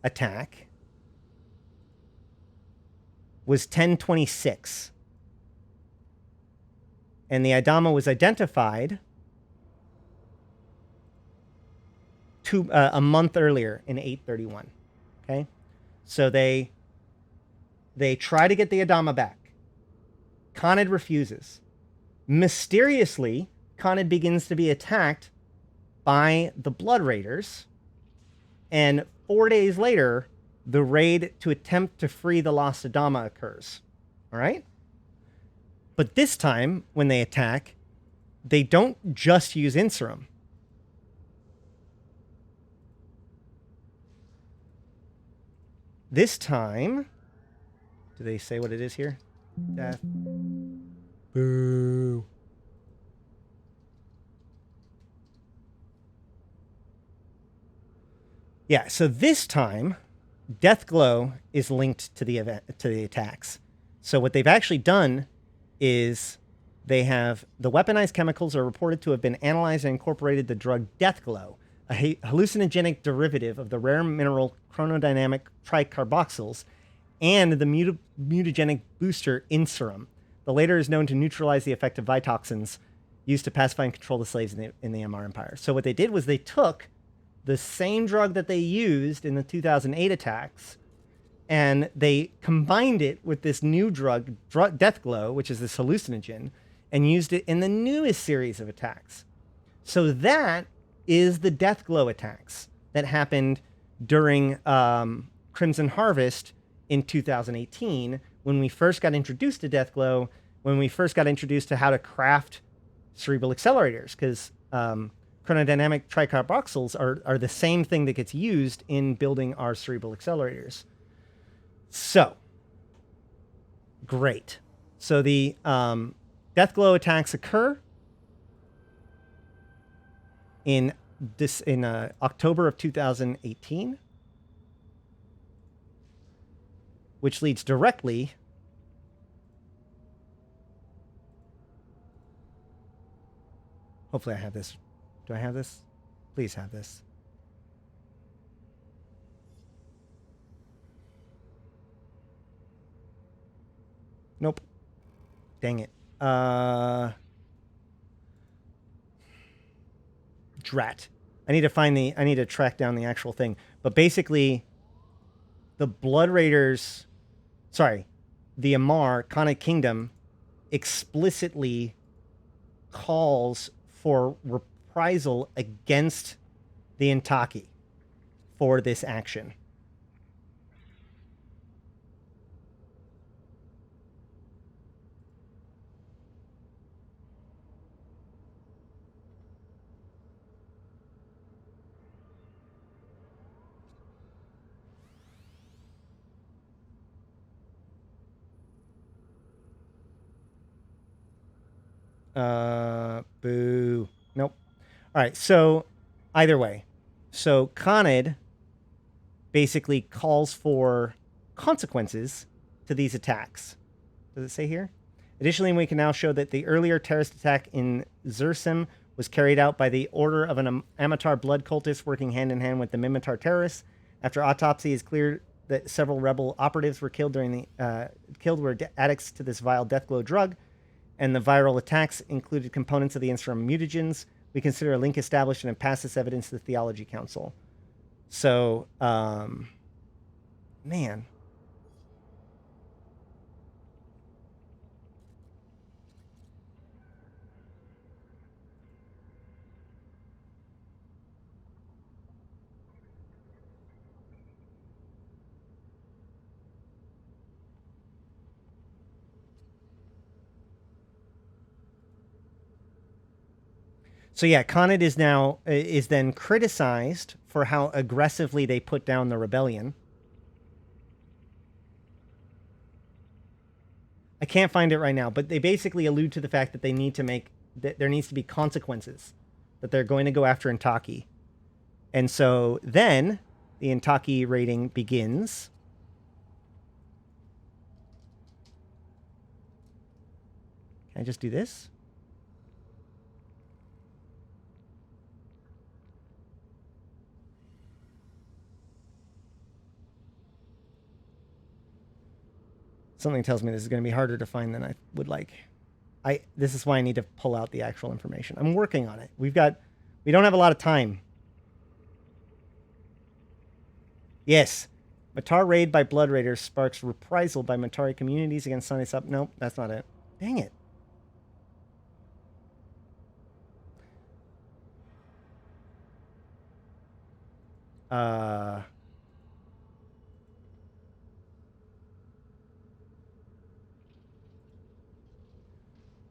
attack was 1026. And the Adama was identified a month earlier in 831. Okay? So they try to get the Adama back. Khanid refuses. Mysteriously, Khanid begins to be attacked by the Blood Raiders. And 4 days later, the raid to attempt to free the lost Adama occurs. All right? But this time, when they attack, they don't just use Inserum. This time, do they say what it is here? Death. Boo. Yeah, so this time, Deathglow is linked to the event, to the attacks. So what they've actually done is they have the weaponized chemicals are reported to have been analyzed and incorporated the drug Deathglow, a hallucinogenic derivative of the rare mineral chronodynamic tricarboxyls, and the mutagenic booster Inserum. The latter is known to neutralize the effect of Vitoxins used to pacify and control the slaves in the MR Empire. So what they did was they took the same drug that they used in the 2008 attacks, and they combined it with this new drug, Deathglow, which is this hallucinogen, and used it in the newest series of attacks. So that is the Deathglow attacks that happened during Crimson Harvest in 2018, when we first got introduced to Deathglow, when we first got introduced to how to craft cerebral accelerators, because chronodynamic tricarboxyls are the same thing that gets used in building our cerebral accelerators. So, great. So the Deathglow attacks occur in October of 2018, which leads directly hopefully I have this. Do I have this? Please have this. Nope. Dang it. Drat. I need to track down the actual thing. But basically, the Blood Raiders, the Amar, Khanate Kingdom, explicitly calls for reprisal against the Intaki for this action. Boo. Nope. All right. So either way, so Khanid basically calls for consequences to these attacks. Does it say here? Additionally, we can now show that the earlier terrorist attack in Zersim was carried out by the order of an Amatar blood cultist working hand in hand with the Mimitar terrorists. After autopsy is clear that several rebel operatives were killed during the were addicts to this vile Deathglow drug, and the viral attacks included components of the Inserum mutagens. We consider a link established and pass this evidence to the Theology Council. So, Man. So yeah, Khanid is then criticized for how aggressively they put down the rebellion. I can't find it right now, but they basically allude to the fact that there needs to be consequences, that they're going to go after Intaki. And so then the Intaki raiding begins. Can I just do this? Something tells me this is going to be harder to find than I would like. This is why I need to pull out the actual information. I'm working on it. We don't have a lot of time. Yes. Matar raid by Blood Raiders sparks reprisal by Matari communities against Sunny Sup. Nope, that's not it. Dang it.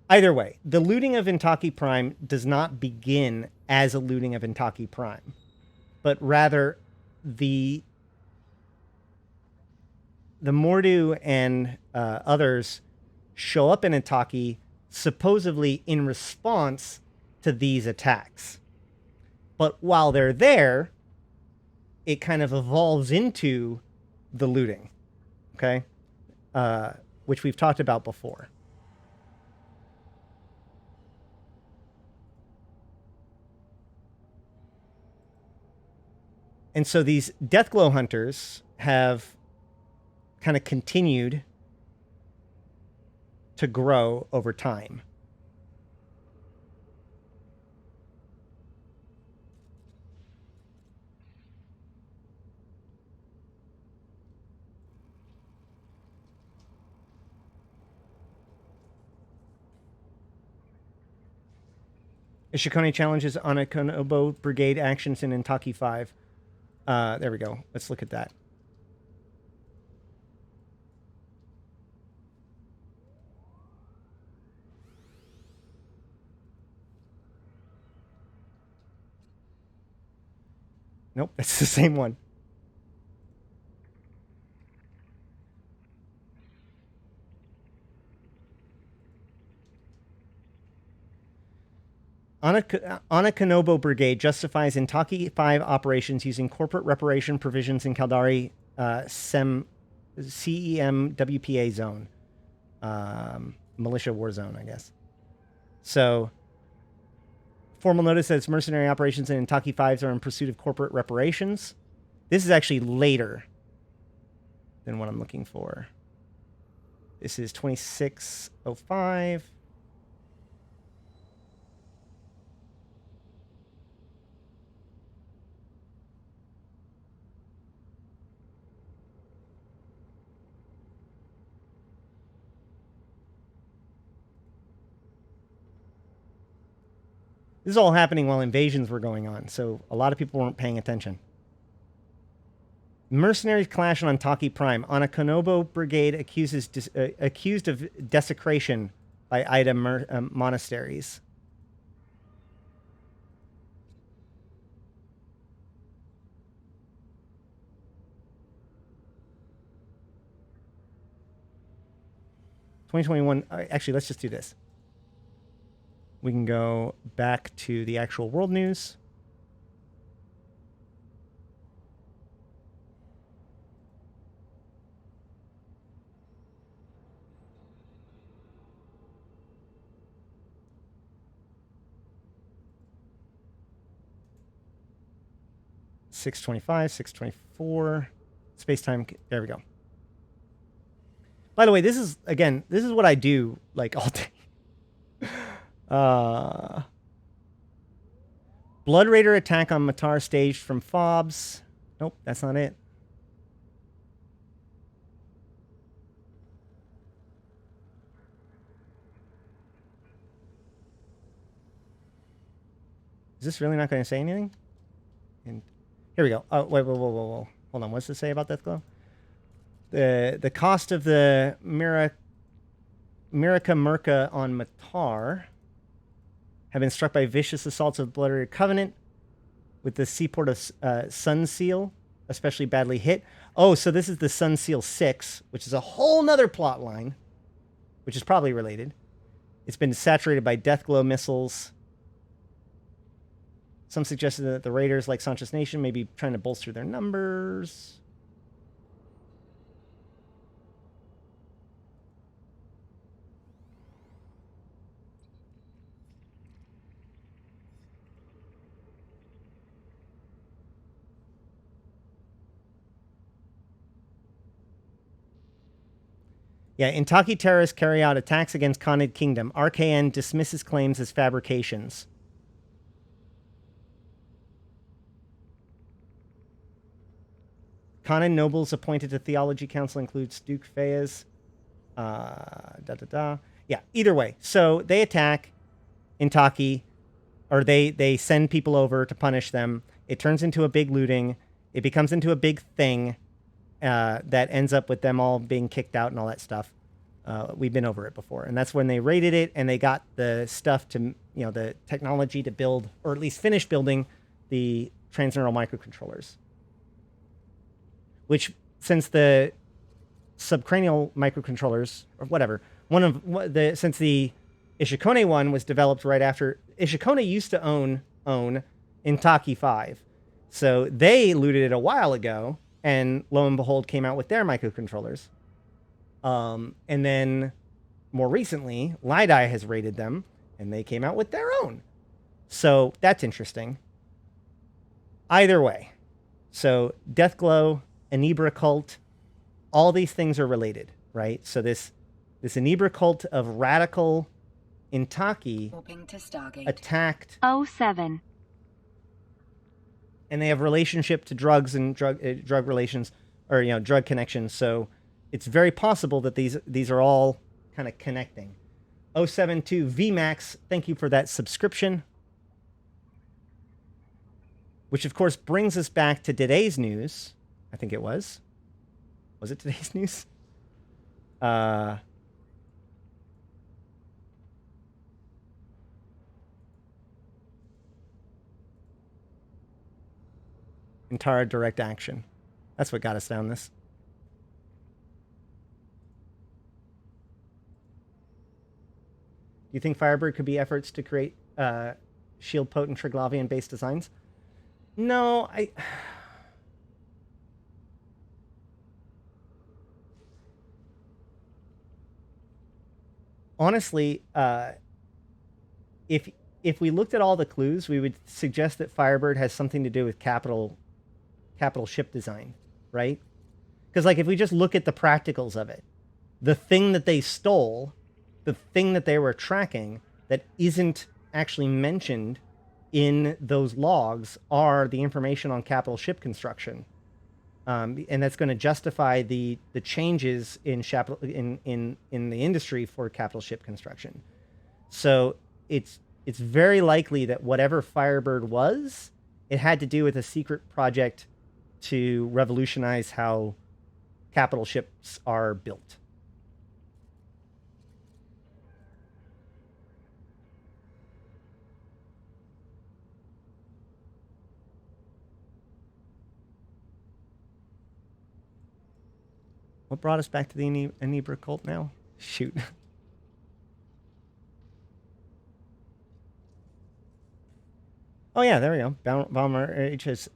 Either way, the looting of Intaki Prime does not begin as a looting of Intaki Prime, but rather the Mordu and others show up in Intaki supposedly in response to these attacks. But while they're there, it kind of evolves into the looting, okay? Which we've talked about before. And so these Deathglow hunters have kind of continued to grow over time. Ishikone challenges Anakonobo Brigade actions in Intaki 5. There we go. Let's look at that. Nope, that's the same one. Anakonobo Brigade justifies Intaki 5 operations using corporate reparation provisions in Caldari CEM-WPA zone. Militia war zone, I guess. So, formal notice that its mercenary operations in Intaki 5s are in pursuit of corporate reparations. This is actually later than what I'm looking for. This is 2605. This is all happening while invasions were going on, so a lot of people weren't paying attention. Mercenaries clash on Intaki Prime. Anakonobo Brigade accused of desecration by Ida monasteries. Actually, let's just do this. We can go back to the actual world news. .625, 624, space-time. There we go. By the way, this is what I do like all day. Blood Raider attack on Matar staged from Fobs. Nope, that's not it. this really not going to say anything? And here we go. Oh, wait, whoa. Hold on. What's this say about Deathglow? The cost of the Miraca Merca on Matar have been struck by vicious assaults of Bloody Covenant, with the seaport of Sunseal especially badly hit. Oh, so this is the Sunseal 6, which is a whole nother plot line, which is probably related. It's been saturated by Deathglow missiles. Some suggested that the raiders, like Sanchez Nation, may be trying to bolster their numbers. Yeah, Intaki terrorists carry out attacks against Khanid Kingdom. RKN dismisses claims as fabrications. Khanid nobles appointed to Theology Council includes Duke Fayez. Yeah, either way. So they attack Intaki, or they send people over to punish them. It turns into a big looting. It becomes into a big thing. That ends up with them all being kicked out and all that stuff. We've been over it before. And that's when they raided it and they got the stuff to, the technology to build, or at least finish building, the transneural microcontrollers. Which, since the subcranial microcontrollers, or whatever, since the Ishikone one was developed right after, Ishikone used to own Intaki 5. So they looted it a while ago. And lo and behold, came out with their microcontrollers. And then more recently, Lidai has raided them, and they came out with their own. So that's interesting. Either way. So Deathglow, Inebra cult, all these things are related, right? So this Inebra cult of radical Intaki attacked 07. And they have relationship to drugs and drug relations, or drug connections. So it's very possible that these are all kind of connecting. 072 VMAX, thank you for that subscription. Which of course brings us back to today's news. I think it was. Was it today's news? Entire direct action. That's what got us down this. Do you think Firebird could be efforts to create shield potent Triglavian based designs? No, honestly, if we looked at all the clues, we would suggest that Firebird has something to do with capital ship design, right? Because if we just look at the practicals of it, the thing that they stole, the thing that they were tracking that isn't actually mentioned in those logs are the information on capital ship construction. And that's going to justify the changes in the industry for capital ship construction. So it's very likely that whatever Firebird was, it had to do with a secret project to revolutionize how capital ships are built. What brought us back to the Inebra cult now? Shoot. Oh yeah, there we go. Bomber HS.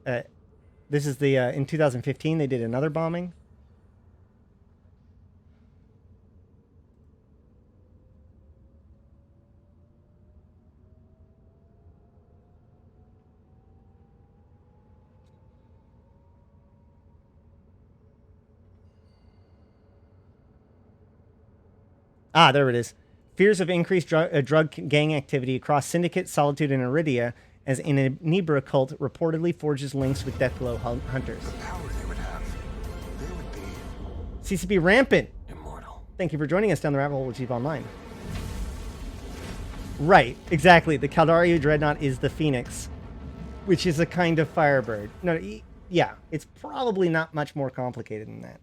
This is the in 2015 they did another bombing. Ah, there it is. Fears of increased drug gang activity across Syndicate, Solitude, and Iridia as an Inebra cult reportedly forges links with Deathglow hunters. The power they would have. They would be CCP rampant. immortal. Thank you for joining us down the rabbit hole with Chief Online. Right, exactly. The Caldari Dreadnought is the Phoenix. which is a kind of firebird. No, yeah, it's probably not much more complicated than that.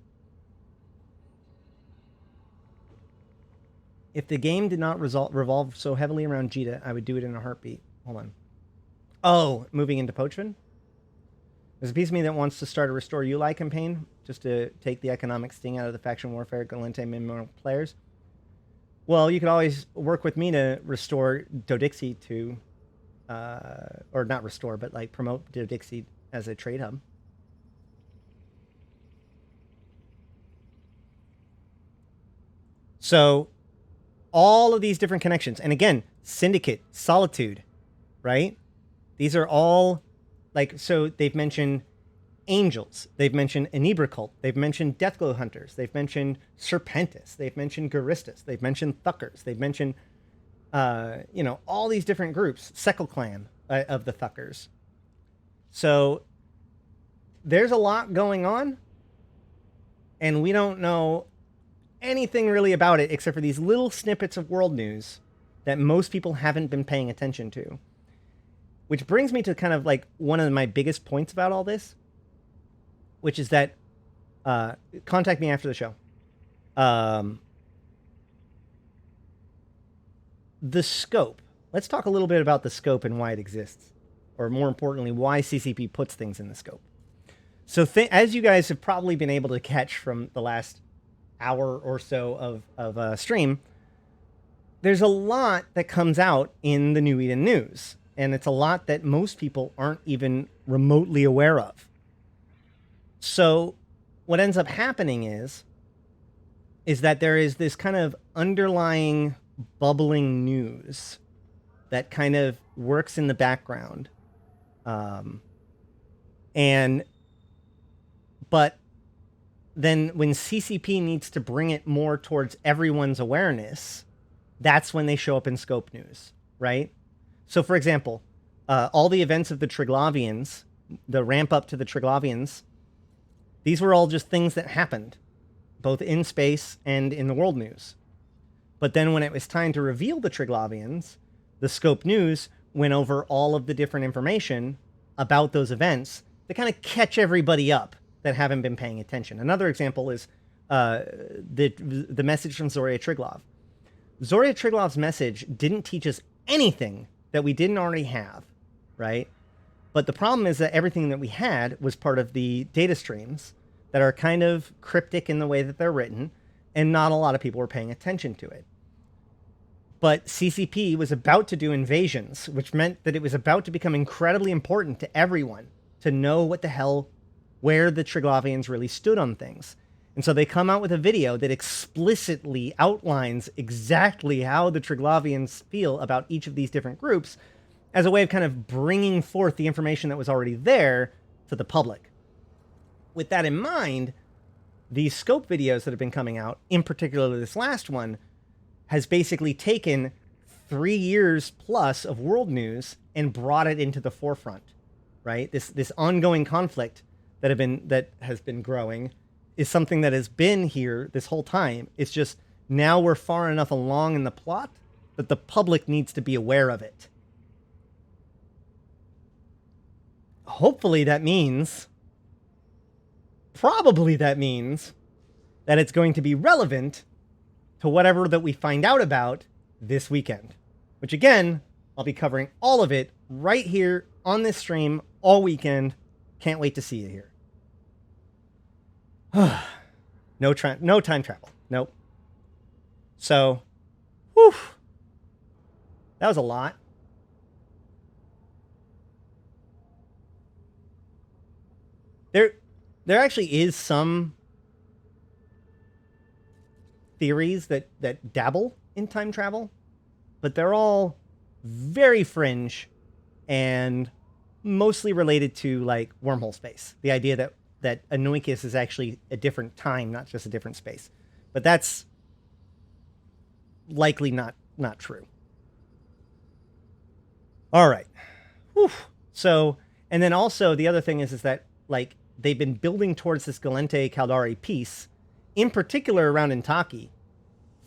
If the game did not revolve so heavily around Jita, I would do it in a heartbeat. Hold on. Oh, moving into Pochvin? There's a piece of me that wants to start a Restore Uli campaign, just to take the economic sting out of the faction warfare Galente Mimmo players. Well, you could always work with me to restore Dodixie to, or not restore, but like promote Dodixie as a trade hub. So, all of these different connections, and again, Syndicate, Solitude, right? These are all, like, so they've mentioned Angels, they've mentioned Enebra Cult, they've mentioned Deathglow Hunters, they've mentioned Serpentis, they've mentioned Guristas, they've mentioned Thuckers, they've mentioned, you know, all these different groups, Sekal Clan of the Thuckers. So, there's a lot going on, and we don't know anything really about it except for these little snippets of world news that most people haven't been paying attention to. Which brings me to kind of like one of my biggest points about all this, which is that contact me after the show. The scope. Let's talk a little bit about the scope and why it exists. Or more importantly, why CCP puts things in the scope. So as you guys have probably been able to catch from the last hour or so of stream, there's a lot that comes out in the New Eden news. And it's a lot that most people aren't even remotely aware of. So what ends up happening is that there is this kind of underlying bubbling news that kind of works in the background. But then when CCP needs to bring it more towards everyone's awareness, that's when they show up in scope news, right? So, for example, all the events of the Triglavians, the ramp up to the Triglavians, these were all just things that happened, both in space and in the world news. But then when it was time to reveal the Triglavians, the scope news went over all of the different information about those events to kind of catch everybody up that haven't been paying attention. Another example is the message from Zoria Triglov. Zoria Triglov's message didn't teach us anything that we didn't already have, right? But the problem is that everything that we had was part of the data streams that are kind of cryptic in the way that they're written, and not a lot of people were paying attention to it. But CCP was about to do invasions, which meant that it was about to become incredibly important to everyone to know what the hell, where the Triglavians really stood on things. And so they come out with a video that explicitly outlines exactly how the Triglavians feel about each of these different groups as a way of kind of bringing forth the information that was already there to the public. With that in mind, these scope videos that have been coming out, in particular this last one, has basically taken 3 years plus of world news and brought it into the forefront, right? This ongoing conflict that has been growing is something that has been here this whole time. It's just now we're far enough along in the plot that the public needs to be aware of it. Hopefully that means, probably that means that it's going to be relevant to whatever that we find out about this weekend. Which again, I'll be covering all of it right here on this stream all weekend. Can't wait to see you here. No time travel. Nope. So, whew. That was a lot. There actually is some theories that dabble in time travel, but they're all very fringe and mostly related to like wormhole space. The idea that Anoikis is actually a different time, not just a different space. But that's likely not true. All right. Whew. So, and then also the other thing is that like they've been building towards this Galente Caldari peace, in particular around Intaki,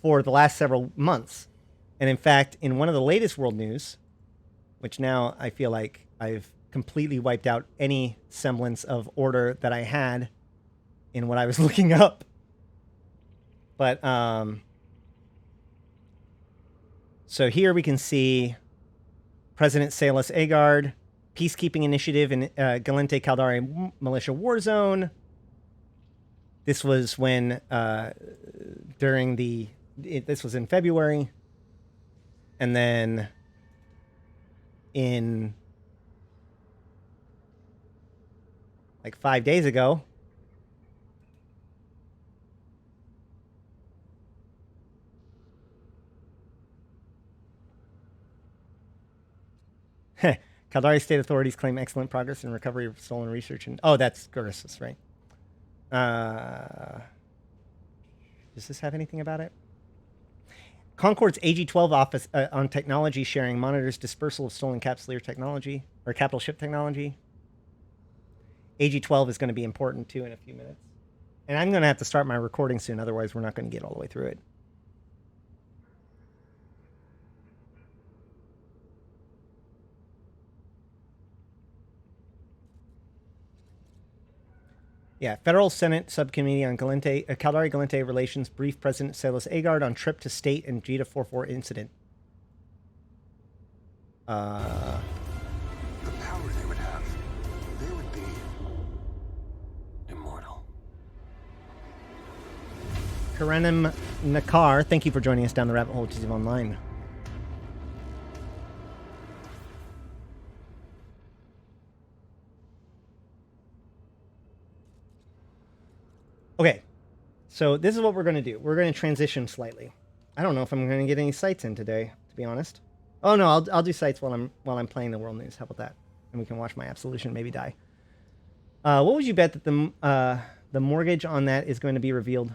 for the last several months. And in fact, in one of the latest world news, which now I feel like I've completely wiped out any semblance of order that I had in what I was looking up. But, so here we can see President Salas Agard, peacekeeping initiative in Galente Caldari Militia War Zone. This was when, this was in February. And then in like 5 days ago, Caldari state authorities claim excellent progress in recovery of stolen research. And oh, that's Gorsus, right? Does this have anything about it? Concord's AG-12 office on technology sharing monitors dispersal of stolen capsuleer technology or capital ship technology. AG-12 is going to be important too in a few minutes. And I'm going to have to start my recording soon, otherwise we're not going to get all the way through it. Yeah, Federal Senate Subcommittee on Caldari-Galente Relations brief President Salas Agard on trip to state and Jita 44 incident. The power they would have, they would be immortal. Karenim Nakar, thank you for joining us down the rabbit hole to Ziv Online. Okay, so this is what we're going to do. We're going to transition slightly. I don't know if I'm going to get any sites in today, to be honest. Oh no, I'll do sites while I'm playing the world news. How about that? And we can watch my absolution maybe die. What would you bet that the mortgage on that is going to be revealed?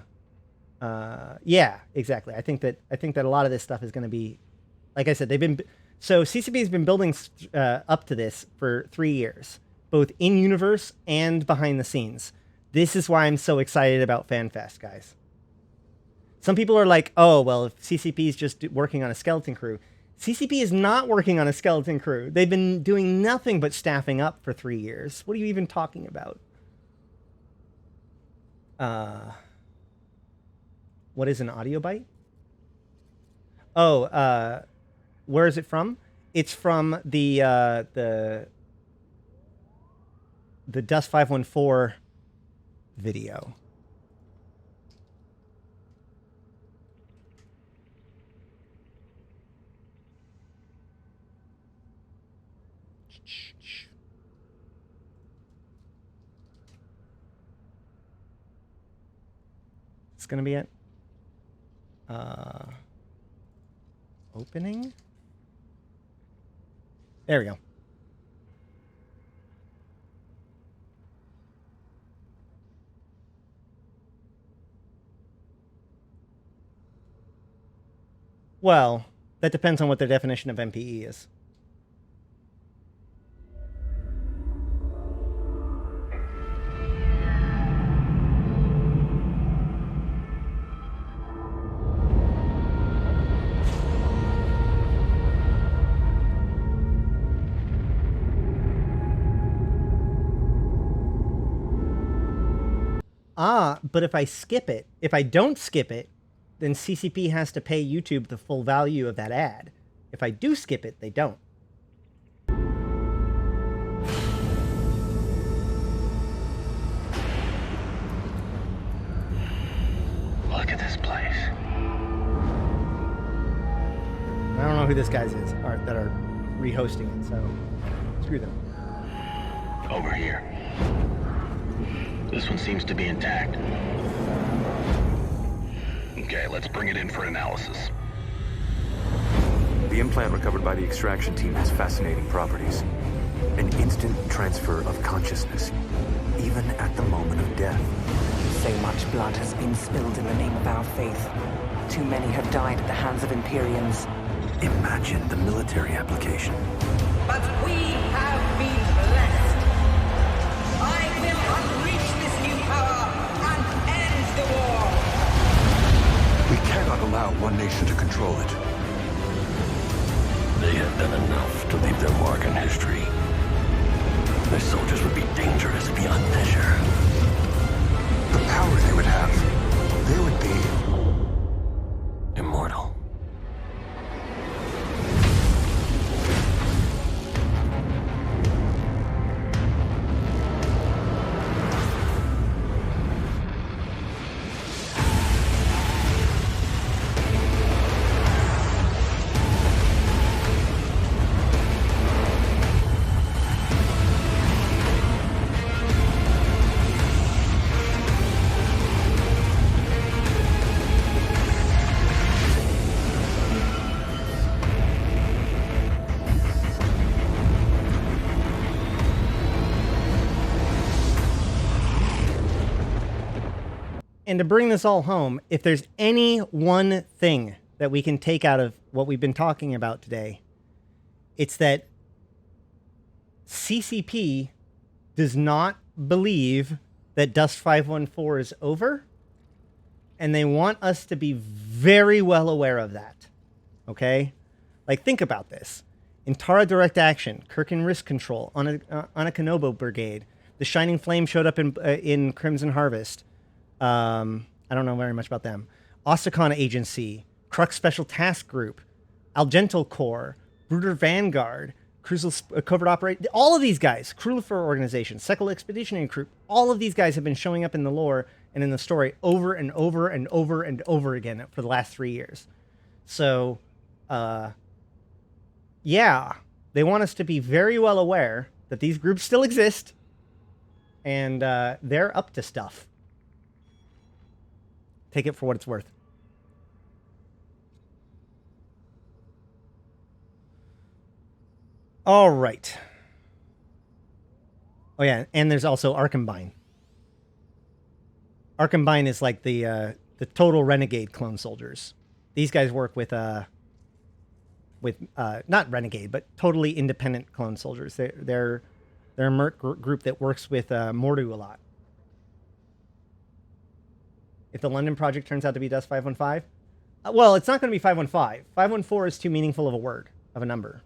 Yeah, exactly. I think that a lot of this stuff is going to be, like I said, CCP has been building up to this for 3 years, both in universe and behind the scenes. This is why I'm so excited about FanFest, guys. Some people are like, oh, well, if CCP is just working on a skeleton crew. CCP is not working on a skeleton crew. They've been doing nothing but staffing up for 3 years. What are you even talking about? What is an audio bite? Oh, where is it from? It's from the Dust 514 video. It's gonna be it. Opening. There we go. Well, that depends on what their definition of MPE is. But if I don't skip it, then CCP has to pay YouTube the full value of that ad. If I do skip it, they don't. Look at this place. I don't know who this guys is that are rehosting it, so screw them. Over here. This one seems to be intact. Okay, let's bring it in for analysis. The implant recovered by the extraction team has fascinating properties. An instant transfer of consciousness, even at the moment of death. So much blood has been spilled in the name of our faith. Too many have died at the hands of Imperians. Imagine the military application. But we have been blessed. I will unleash this new power and end the war. We cannot allow one nation to control it. They have done enough to leave their mark in history. Their soldiers would be dangerous beyond measure. The power they would have, they would be immortal. And to bring this all home, if there's any one thing that we can take out of what we've been talking about today, it's that CCP does not believe that Dust 514 is over, and they want us to be very well aware of that. Okay? Like, think about this. Intara Direct Action, Kirkin Risk Control, on a Konobo Brigade. The Shining Flame showed up in Crimson Harvest. I don't know very much about them. Ossicon Agency, Crux Special Task Group, Algental Corps, Bruder Vanguard, Crucial Covert Operation. All of these guys, Krulifer Organization, Sekul Expeditionary Group, all of these guys have been showing up in the lore and in the story over and over and over and over again for the last 3 years. So, yeah, they want us to be very well aware that these groups still exist and they're up to stuff. Take it for what it's worth. All right. Oh, yeah, and there's also Arkhambine. Arkhambine is like the total renegade clone soldiers. These guys work with not renegade, but totally independent clone soldiers. They're a merc group that works with Mordu a lot. If the London project turns out to be Dust 515, well, it's not going to be 515. 514 is too meaningful of a word, of a number.